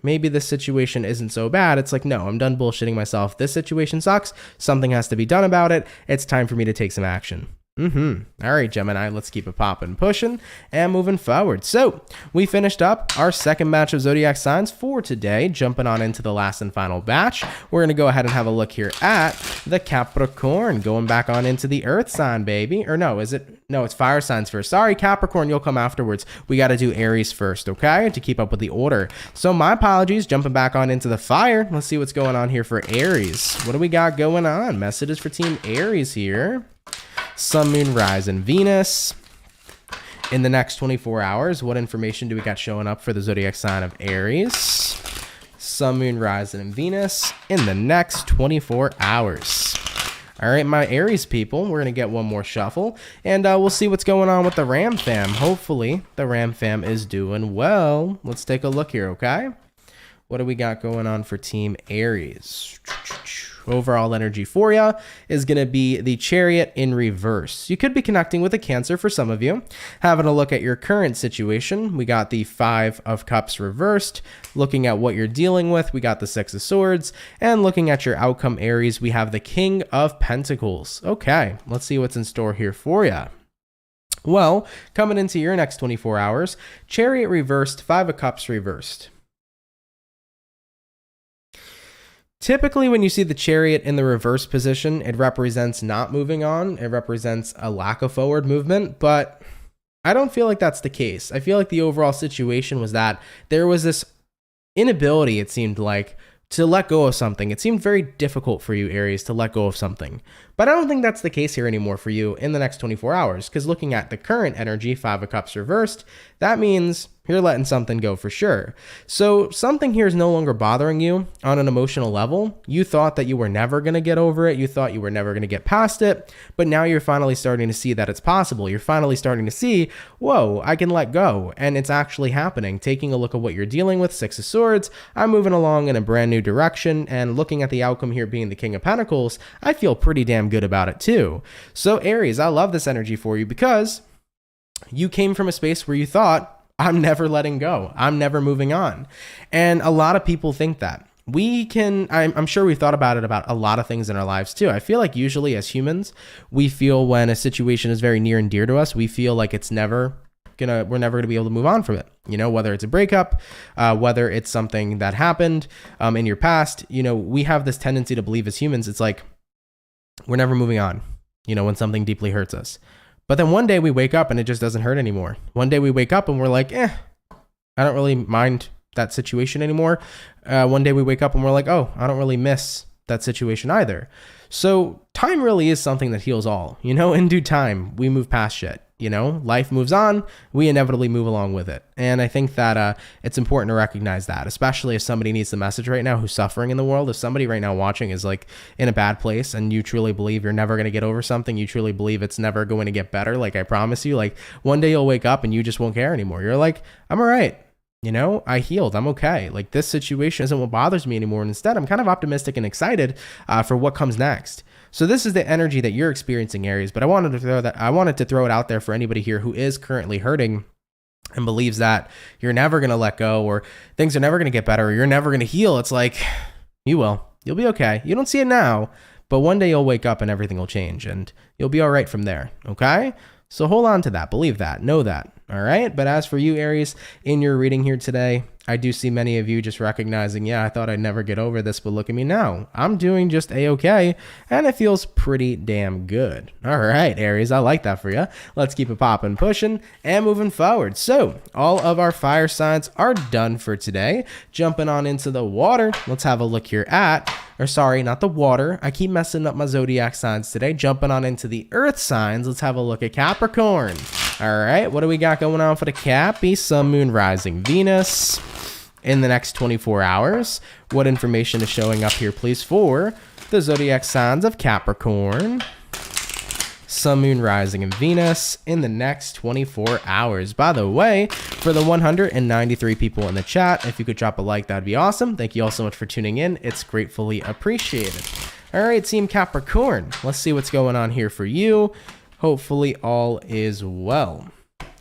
maybe this situation isn't so bad. It's like, no, I'm done bullshitting myself. This situation sucks. Something has to be done about it. It's time for me to take some action. All right, Gemini, let's keep it popping, pushing, and moving forward. So we finished up our second batch of zodiac signs for today. Jumping on into the last and final batch, we're going to go ahead and have a look here at the Capricorn, going back on into the earth sign, baby. Or no, is it? No, it's fire signs first. Sorry, Capricorn, you'll come afterwards. We got to do Aries first, okay, to keep up with the order. So my apologies, jumping back on into the fire. Let's see what's going on here for Aries. What do we got going on? Messages for Team Aries here. Sun, Moon, Rise, and Venus. In the next 24 hours, what information do we got showing up for the zodiac sign of Aries? Sun, Moon, Rise, and Venus in the next 24 hours. All right, my Aries people, we're going to get one more shuffle, and we'll see what's going on with the Ram fam. Hopefully, the Ram fam is doing well. Let's take a look here, okay? What do we got going on for Team Aries? Overall energy for you is going to be the Chariot in reverse. You could be connecting with a Cancer for some of you. Having a look at your current situation, we got the 5 of Cups reversed. Looking at what you're dealing with, we got the 6 of Swords. And looking at your outcome, Aries, we have the King of Pentacles. Okay, let's see what's in store here for you. Well, coming into your next 24 hours, Chariot reversed, 5 of Cups reversed. Typically, when you see the Chariot in the reverse position, it represents not moving on. It represents a lack of forward movement, but I don't feel like that's the case. I feel like the overall situation was that there was this inability, it seemed like, to let go of something. It seemed very difficult for you, Aries, to let go of something. But I don't think that's the case here anymore for you in the next 24 hours, because looking at the current energy, 5 of Cups reversed, that means you're letting something go for sure. So something here is no longer bothering you on an emotional level. You thought that you were never going to get over it. You thought you were never going to get past it. But now you're finally starting to see that it's possible. You're finally starting to see, whoa, I can let go. And it's actually happening. Taking a look at what you're dealing with, 6 of Swords, I'm moving along in a brand new direction. And looking at the outcome here being the King of Pentacles, I feel pretty damn good about it too. So Aries, I love this energy for you because you came from a space where you thought, I'm never letting go. I'm never moving on. And a lot of people think that. I'm sure we've thought about it about a lot of things in our lives too. I feel like usually as humans, we feel when a situation is very near and dear to us, we feel like we're never gonna be able to move on from it. Whether it's a breakup, whether it's something that happened in your past, we have this tendency to believe as humans, it's like, we're never moving on, when something deeply hurts us. But then one day we wake up and it just doesn't hurt anymore. One day we wake up and we're like, I don't really mind that situation anymore. One day we wake up and we're like, oh, I don't really miss that situation either. So time really is something that heals all. In due time, we move past shit. Life moves on. We inevitably move along with it. And I think that it's important to recognize that, especially if somebody needs the message right now who's suffering in the world. If somebody right now watching is like in a bad place and you truly believe you're never going to get over something, you truly believe it's never going to get better. Like I promise you, like one day you'll wake up and you just won't care anymore. You're like, I'm all right. I healed. I'm okay. Like this situation isn't what bothers me anymore. And instead, I'm kind of optimistic and excited for what comes next. So this is the energy that you're experiencing, Aries. But I wanted to throw it out there for anybody here who is currently hurting and believes that you're never going to let go or things are never going to get better or you're never going to heal. It's like, you will. You'll be okay. You don't see it now, but one day you'll wake up and everything will change and you'll be all right from there. Okay? So hold on to that. Believe that. Know that. All right. But as for you, Aries, in your reading here today, I do see many of you just recognizing, I thought I'd never get over this, but look at me now. I'm doing just A-okay, and it feels pretty damn good. All right, Aries, I like that for you. Let's keep it popping, pushing, and moving forward. So all of our fire signs are done for today. Jumping on into the water, let's have a look here at, or sorry, not the water. I keep messing up my zodiac signs today. Jumping on into the earth signs, let's have a look at Capricorn. All right, what do we got going on for the Cappy? Sun, Moon, Rising, Venus in the next 24 hours. What information is showing up here, please, for the zodiac signs of Capricorn, Sun, Moon, Rising, and Venus in the next 24 hours. By the way, for the 193 people in the chat, if you could drop a like, that'd be awesome. Thank you all so much for tuning in. It's gratefully appreciated. All right, Team Capricorn, let's see what's going on here for you. Hopefully all is well.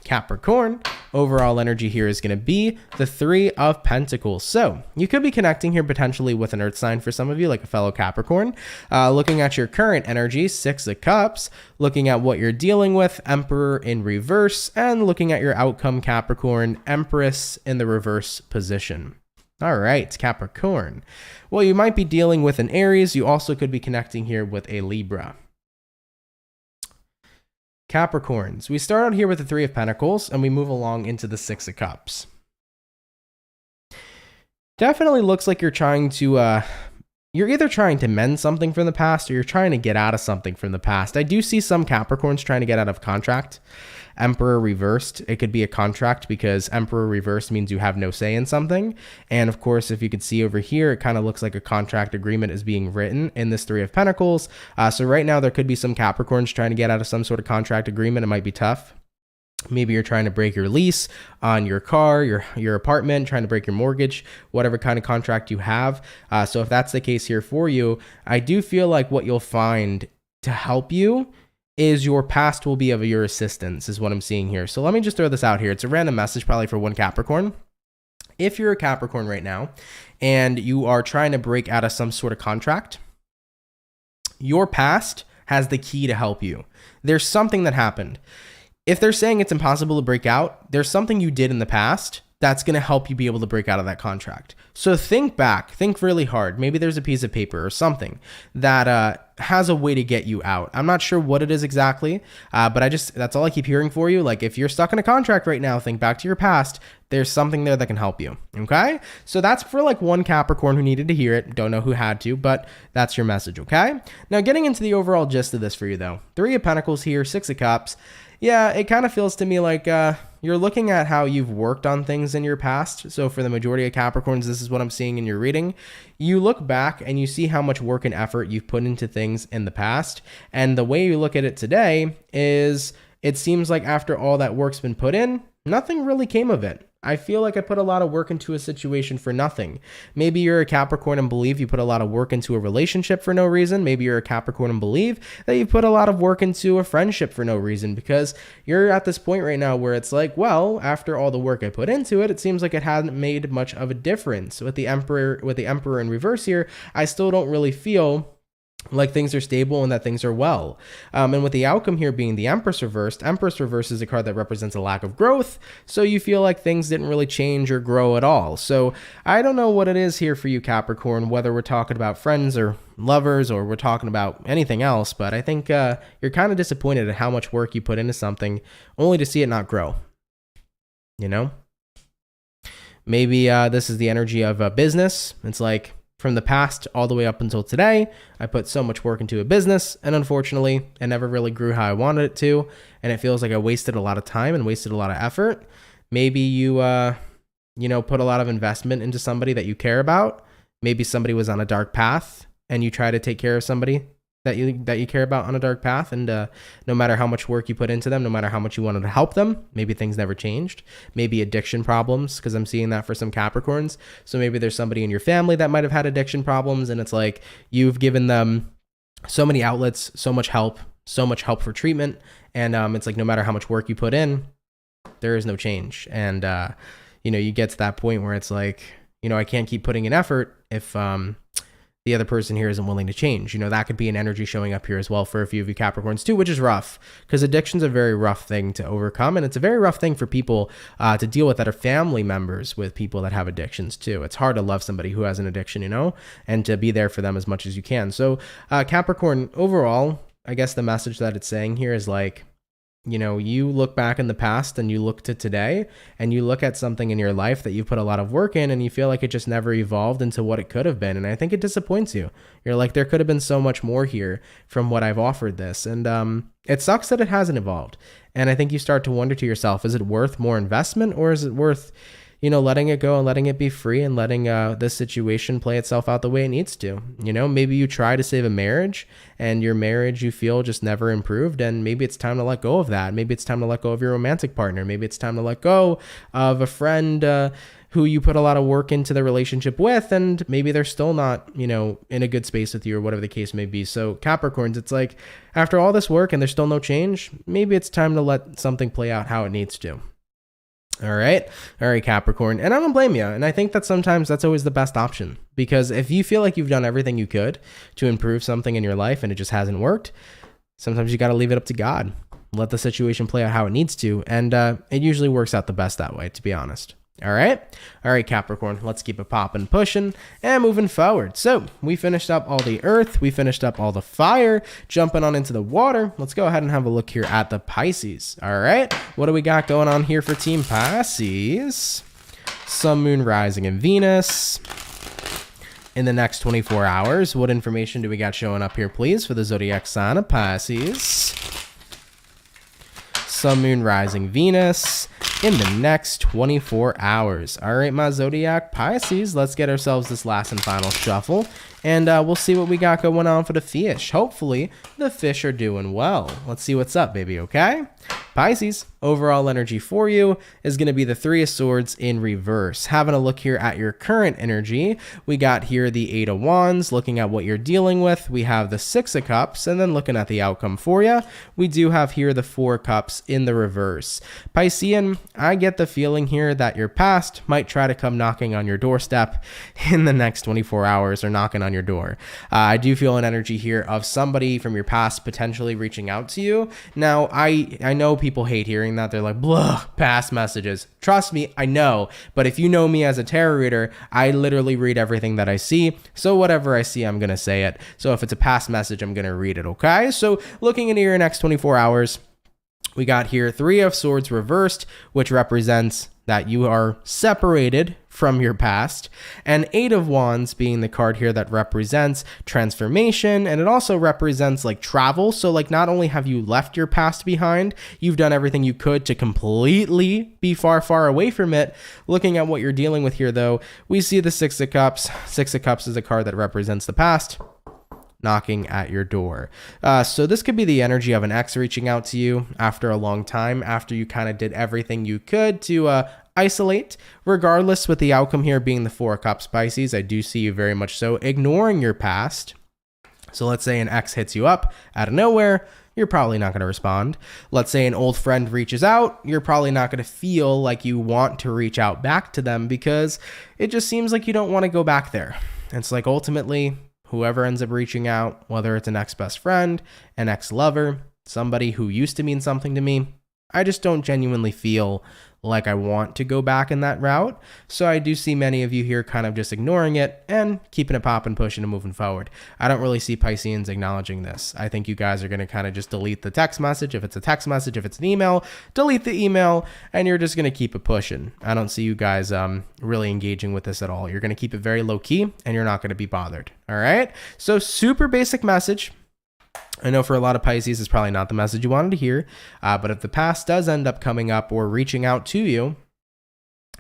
Capricorn, overall energy here is going to be the 3 of Pentacles. So you could be connecting here potentially with an earth sign for some of you, like a fellow Capricorn. Looking at your current energy, 6 of Cups, looking at what you're dealing with, Emperor in reverse, and looking at your outcome, Capricorn, Empress in the reverse position. All right, Capricorn. Well, you might be dealing with an Aries. You also could be connecting here with a Libra. Capricorns, we start out here with the 3 of Pentacles and we move along into the 6 of Cups. Definitely looks like you're trying to, you're either trying to mend something from the past or you're trying to get out of something from the past. I do see some Capricorns trying to get out of contract. Emperor reversed, it could be a contract because Emperor reversed means you have no say in something. And of course, if you could see over here, it kind of looks like a contract agreement is being written in this 3 of Pentacles. So right now there could be some Capricorns trying to get out of some sort of contract agreement. It might be tough. Maybe you're trying to break your lease on your car, your apartment, trying to break your mortgage, whatever kind of contract you have. So if that's the case here for you, I do feel like what you'll find to help you is your past will be of your assistance, is what I'm seeing here. So let me just throw this out here. It's a random message probably for one Capricorn. If you're a Capricorn right now and you are trying to break out of some sort of contract, your past has the key to help you. There's something that happened. If they're saying it's impossible to break out, there's something you did in the past that's going to help you be able to break out of that contract. So think back, think really hard. Maybe there's a piece of paper or something that has a way to get you out. I'm not sure what it is exactly, but that's all I keep hearing for you. Like if you're stuck in a contract right now, think back to your past. There's something there that can help you. Okay. So that's for like one Capricorn who needed to hear it. Don't know who had to, but that's your message. Okay. Now getting into the overall gist of this for you though, 3 of Pentacles here, 6 of Cups. Yeah, it kind of feels to me like you're looking at how you've worked on things in your past. So for the majority of Capricorns, this is what I'm seeing in your reading. You look back and you see how much work and effort you've put into things in the past. And the way you look at it today is it seems like after all that work's been put in, nothing really came of it. I feel like I put a lot of work into a situation for nothing. Maybe you're a Capricorn and believe you put a lot of work into a relationship for no reason. Maybe you're a Capricorn and believe that you put a lot of work into a friendship for no reason, because you're at this point right now where it's like, well, after all the work I put into it, it seems like it hadn't made much of a difference. With the Emperor in reverse here, I still don't really feel like things are stable and that things are well. And with the outcome here being the Empress reversed is a card that represents a lack of growth. So you feel like things didn't really change or grow at all. So I don't know what it is here for you, Capricorn, whether we're talking about friends or lovers or we're talking about anything else. But I think you're kind of disappointed at how much work you put into something only to see it not grow. You know, maybe this is the energy of a business. It's like, from the past all the way up until today, I put so much work into a business, and unfortunately, it never really grew how I wanted it to, and it feels like I wasted a lot of time and wasted a lot of effort. Maybe you, put a lot of investment into somebody that you care about. Maybe somebody was on a dark path, and you try to take care of somebody that you care about on a dark path, and no matter how much work you put into them, no matter how much you wanted to help them, maybe things never changed. Maybe addiction problems, because I'm seeing that for some Capricorns. So maybe there's somebody in your family that might have had addiction problems, and it's like you've given them so many outlets, so much help for treatment, and it's like no matter how much work you put in, there is no change. And you get to that point where it's like, I can't keep putting in effort if the other person here isn't willing to change. That could be an energy showing up here as well for a few of you Capricorns too, which is rough, because addiction's a very rough thing to overcome, and it's a very rough thing for people to deal with that are family members with people that have addictions too. It's hard to love somebody who has an addiction, and to be there for them as much as you can. So Capricorn, overall, I guess the message that it's saying here is like, you look back in the past and you look to today and you look at something in your life that you put a lot of work in and you feel like it just never evolved into what it could have been. And I think it disappoints you. You're like, there could have been so much more here from what I've offered this. And it sucks that it hasn't evolved. And I think you start to wonder to yourself, is it worth more investment, or is it worth, letting it go and letting it be free and letting this situation play itself out the way it needs to? Maybe you try to save a marriage and your marriage you feel just never improved, and maybe it's time to let go of that. Maybe it's time to let go of your romantic partner. Maybe it's time to let go of a friend who you put a lot of work into the relationship with, and maybe they're still not, in a good space with you, or whatever the case may be. So Capricorns, it's like, after all this work and there's still no change, maybe it's time to let something play out how it needs to. All right, Capricorn. And I don't blame you. And I think that sometimes that's always the best option, because if you feel like you've done everything you could to improve something in your life and it just hasn't worked, sometimes you got to leave it up to God. Let the situation play out how it needs to. And it usually works out the best that way, to be honest. All right, Capricorn, let's keep it popping, pushing, and moving forward. So we finished up all the earth. We finished up all the fire, jumping on into the water. Let's go ahead and have a look here at the Pisces. All right, what do we got going on here for Team Pisces? Sun, Moon, Rising, and Venus in the next 24 hours. What information do we got showing up here, please, for the zodiac sign of Pisces? Sun, Moon, Rising, Venus in the next 24 hours. All right, my zodiac Pisces, let's get ourselves this last and final shuffle, and we'll see what we got going on for the fish. Hopefully, the fish are doing well. Let's see what's up, baby, okay? Pisces, overall energy for you is going to be the Three of Swords in reverse. Having a look here at your current energy, we got here the Eight of Wands, looking at what you're dealing with. We have the Six of Cups, and then looking at the outcome for you, we do have here the Four of Cups in the reverse. Piscean, I get the feeling here that your past might try to come knocking on your doorstep in the next 24 hours, or knocking on your door. I do feel an energy here of somebody from your past potentially reaching out to you. Now, I know people hate hearing that. They're like, blah, past messages. Trust me, I know. But if you know me as a tarot reader, I literally read everything that I see. So whatever I see, I'm going to say it. So if it's a past message, I'm going to read it, okay? So looking into your next 24 hours, we got here Three of Swords reversed, which represents that you are separated from your past, and Eight of Wands being the card here that represents transformation, and it also represents like travel. So like, not only have you left your past behind, you've done everything you could to completely be far, far away from it. Looking at what you're dealing with here, though, we see the Six of Cups. Six of Cups is a card that represents the past knocking at your door. So this could be the energy of an ex reaching out to you after a long time, after you kind of did everything you could to isolate. Regardless, with the outcome here being the Four of Cups, Pisces, I do see you very much so ignoring your past. So let's say an ex hits you up out of nowhere, you're probably not going to respond. Let's say an old friend reaches out, you're probably not going to feel like you want to reach out back to them, because it just seems like you don't want to go back there. It's like, ultimately, whoever ends up reaching out, whether it's an ex-best friend, an ex-lover, somebody who used to mean something to me, I just don't genuinely feel like I want to go back in that route. So I do see many of you here kind of just ignoring it and keeping it popping, pushing and moving forward. I don't really see Pisceans acknowledging this. I think you guys are going to kind of just delete the text message. If it's a text message, if it's an email, delete the email, and you're just going to keep it pushing. I don't see you guys really engaging with this at all. You're going to keep it very low key and you're not going to be bothered. All right. So super basic message. I know for a lot of Pisces, it's probably not the message you wanted to hear, but if the past does end up coming up or reaching out to you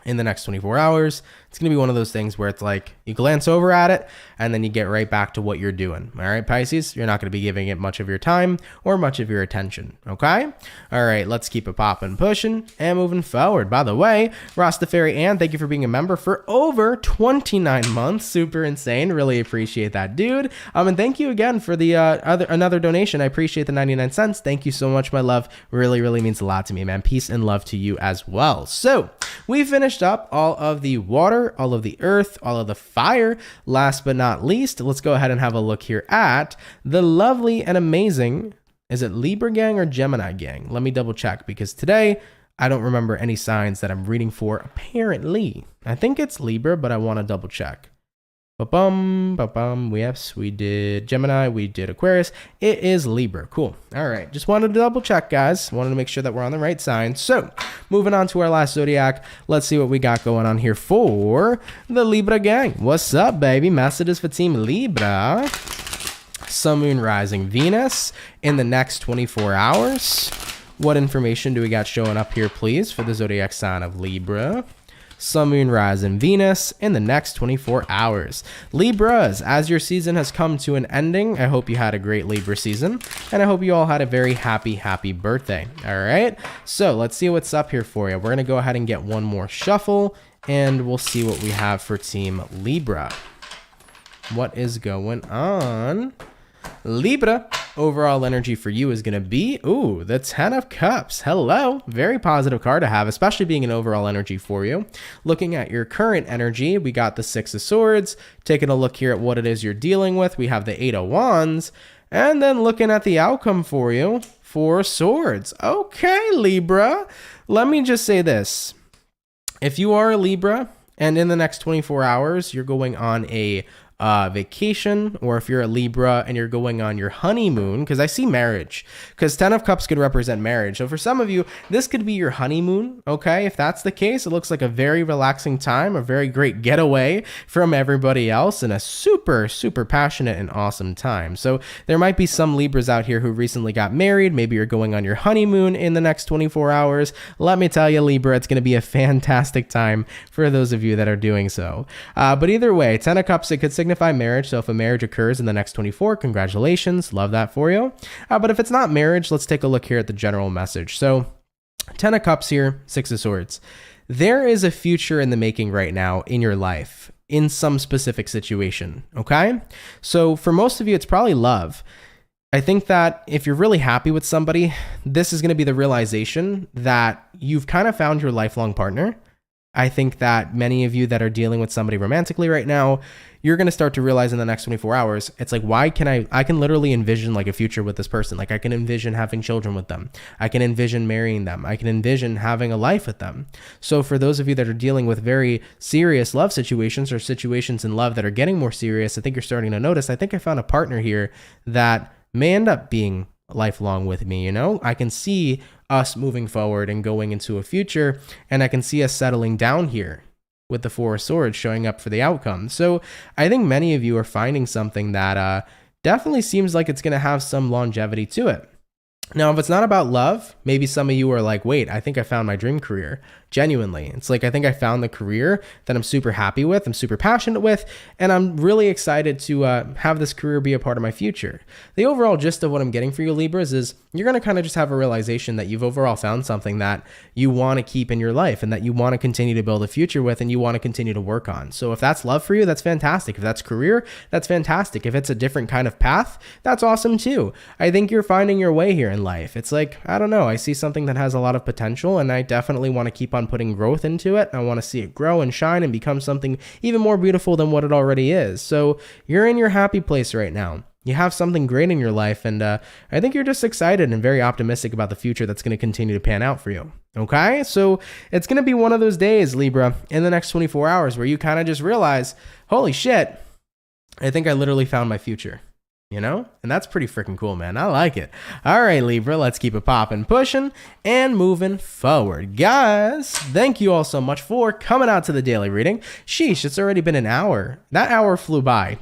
in the next 24 hours, it's going to be one of those things where it's like you glance over at it and then you get right back to what you're doing. All right, Pisces, you're not going to be giving it much of your time or much of your attention. Okay. All right. Let's keep it popping, pushing and moving forward. By the way, Rastafari Ann, thank you for being a member for over 29 months. Super insane. Really appreciate that, dude. And thank you again for the another donation. I appreciate the 99 cents. Thank you so much, my love. Really, really means a lot to me, man. Peace and love to you as well. So we finished up all of the water, all of the earth, all of the fire. Last but not least, let's go ahead and have a look here at the lovely and amazing, is it Libra gang or Gemini gang? Let me double check because today I don't remember any signs that I'm reading for. Apparently, I think it's Libra, but I want to double check. We did Gemini, we did Aquarius. It is Libra. Cool. All right. Just wanted to double check, guys. Wanted to make sure that we're on the right sign. So moving on to our last zodiac. Let's see what we got going on here for the Libra gang. What's up, baby? Messages for Team Libra. Sun, Moon, Rising, Venus in the next 24 hours. What information do we got showing up here, please, for the zodiac sign of Libra? Sun, Moon, Rising, Venus in the next 24 hours. Libras, as your season has come to an ending, I hope you had a great Libra season, and I hope you all had a very happy birthday. All right, so let's see what's up here for you. We're going to go ahead and get one more shuffle, and we'll see what we have for Team Libra. What is going on? Libra, overall energy for you is going to be, the 10 of Cups. Hello. Very positive card to have, especially being an overall energy for you. Looking at your current energy, we got the 6 of Swords. Taking a look here at what it is you're dealing with, we have the 8 of Wands. And then looking at the outcome for you, 4 Swords. Okay, Libra. Let me just say this. If you are a Libra and in the next 24 hours, you're going on a vacation, or if you're a Libra and you're going on your honeymoon, because I see marriage, because 10 of Cups could represent marriage. So for some of you, this could be your honeymoon. Okay. If that's the case, it looks like a very relaxing time, a very great getaway from everybody else, and a super passionate and awesome time. So there might be some Libras out here who recently got married. Maybe you're going on your honeymoon in the next 24 hours. Let me tell you, Libra, it's going to be a fantastic time for those of you that are doing so. But either way, 10 of Cups, it could signify marriage. So if a marriage occurs in the next 24, congratulations. Love that for you. But if it's not marriage, let's take a look here at the general message. So 10 of Cups here, 6 of Swords. There is a future in the making right now in your life in some specific situation. Okay. So for most of you, it's probably love. I think that if you're really happy with somebody, this is going to be the realization that you've kind of found your lifelong partner. I think that many of you that are dealing with somebody romantically right now, you're going to start to realize in the next 24 hours, it's like, why can I can literally envision like a future with this person. Like I can envision having children with them. I can envision marrying them. I can envision having a life with them. So for those of you that are dealing with very serious love situations or situations in love that are getting more serious, I think you're starting to notice, I think I found a partner here that may end up being lifelong with me. You know, I can see us moving forward and going into a future, and I can see us settling down here with the 4 of Swords showing up for the outcome. So I think many of you are finding something that definitely seems like it's going to have some longevity to it. Now, if it's not about love, maybe some of you are like, wait, I think I found my dream career. Genuinely. It's like, I think I found the career that I'm super happy with, I'm super passionate with, and I'm really excited to have this career be a part of my future. The overall gist of what I'm getting for you, Libras, is you're going to kind of just have a realization that you've overall found something that you want to keep in your life and that you want to continue to build a future with and you want to continue to work on. So if that's love for you, that's fantastic. If that's career, that's fantastic. If it's a different kind of path, that's awesome too. I think you're finding your way here. And in life. It's like, I don't know, I see something that has a lot of potential, and I definitely want to keep on putting growth into it. I want to see it grow and shine and become something even more beautiful than what it already is. So you're in your happy place right now. You have something great in your life, and I think you're just excited and very optimistic about the future that's going to continue to pan out for you. Okay? So it's going to be one of those days, Libra, in the next 24 hours where you kind of just realize, holy shit, I think I literally found my future. You know? And that's pretty freaking cool, man. I like it. All right, Libra, let's keep it popping, pushing, and moving forward. Guys, thank you all so much for coming out to the daily reading. Sheesh, it's already been an hour. That hour flew by.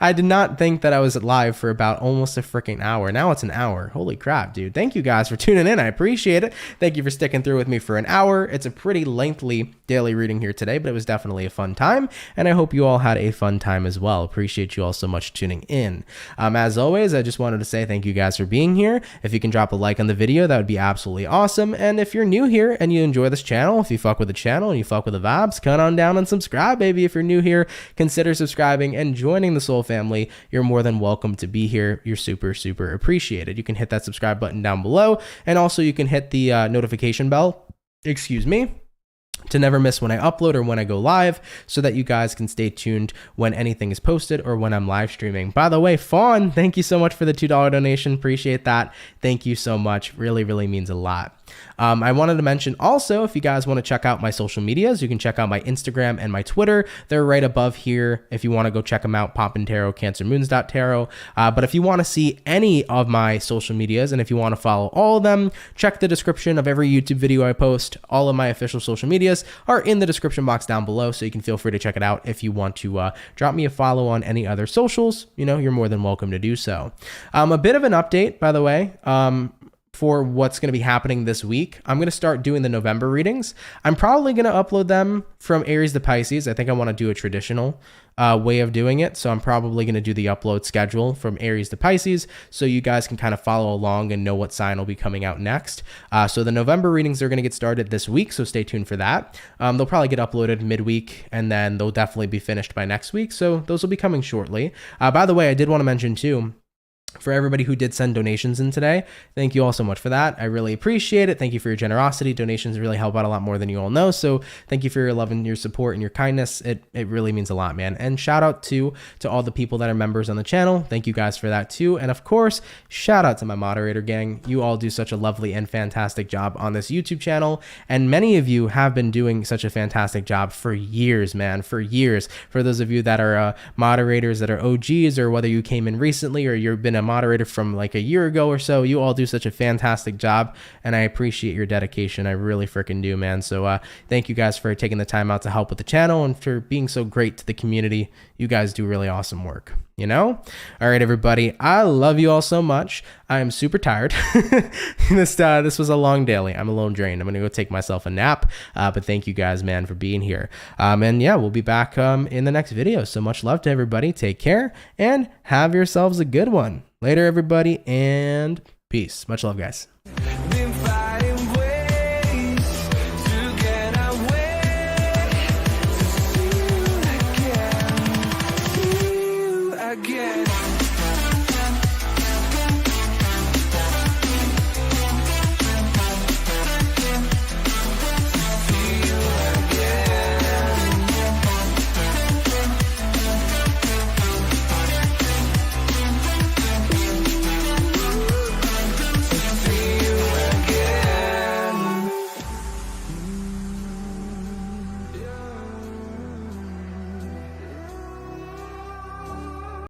I did not think that I was live for about almost a freaking hour. Now it's an hour. Holy crap, dude. Thank you guys for tuning in. I appreciate it. Thank you for sticking through with me for an hour. It's a pretty lengthy daily reading here today, but it was definitely a fun time, and I hope you all had a fun time as well. Appreciate you all so much tuning in. As always, I just wanted to say thank you guys for being here. If you can drop a like on the video, that would be absolutely awesome. And if you're new here and you enjoy this channel, if you fuck with the channel and you fuck with the vibes, cut on down and subscribe, baby. If you're new here, consider subscribing and joining the Soul family. You're more than welcome to be here. You're super, super appreciated. You can hit that subscribe button down below, and also you can hit the notification bell, to never miss when I upload or when I go live, so that you guys can stay tuned when anything is posted or when I'm live streaming. By the way, Fawn, thank you so much for the $2 donation. Appreciate that. Thank you so much. Really, really means a lot. I wanted to mention also, if you guys want to check out my social medias, you can check out my Instagram and my Twitter. They're right above here. If you want to go check them out, Poppin' Tarot, CancerMoons.Tarot. But if you want to see any of my social medias, and if you want to follow all of them, check the description of every YouTube video I post. All of my official social medias are in the description box down below, so you can feel free to check it out. If you want to drop me a follow on any other socials, you know, you're more than welcome to do so. A bit of an update, by the way, for what's going to be happening this week. I'm going to start doing the November readings. I'm probably going to upload them from Aries to Pisces. I think I want to do a traditional way of doing it. So I'm probably going to do the upload schedule from Aries to Pisces, so you guys can kind of follow along and know what sign will be coming out next. So the November readings are going to get started this week, so stay tuned for that. They'll probably get uploaded midweek, and then they'll definitely be finished by next week. So those will be coming shortly. By the way, I did want to mention too, for everybody who did send donations in today, thank you all so much for that. I really appreciate it. Thank you for your generosity. Donations really help out a lot more than you all know. So thank you for your love and your support and your kindness. It really means a lot, man. And shout out to all the people that are members on the channel. Thank you guys for that too. And of course, shout out to my moderator gang. You all do such a lovely and fantastic job on this YouTube channel. And many of you have been doing such a fantastic job for years, man, for years. For those of you that are moderators that are OGs, or whether you came in recently or you've been a moderator from like a year ago or so, you all do such a fantastic job, and I appreciate your dedication. I really freaking do, man. So thank you guys for taking the time out to help with the channel and for being so great to the community. You guys do really awesome work, you know? All right, everybody, I love you all so much. I am super tired. This was a long daily. I'm a little drained. I'm gonna go take myself a nap, but thank you guys, man, for being here. And yeah, we'll be back in the next video. So much love to everybody. Take care and have yourselves a good one. Later, everybody, and peace. Much love, guys. Been fighting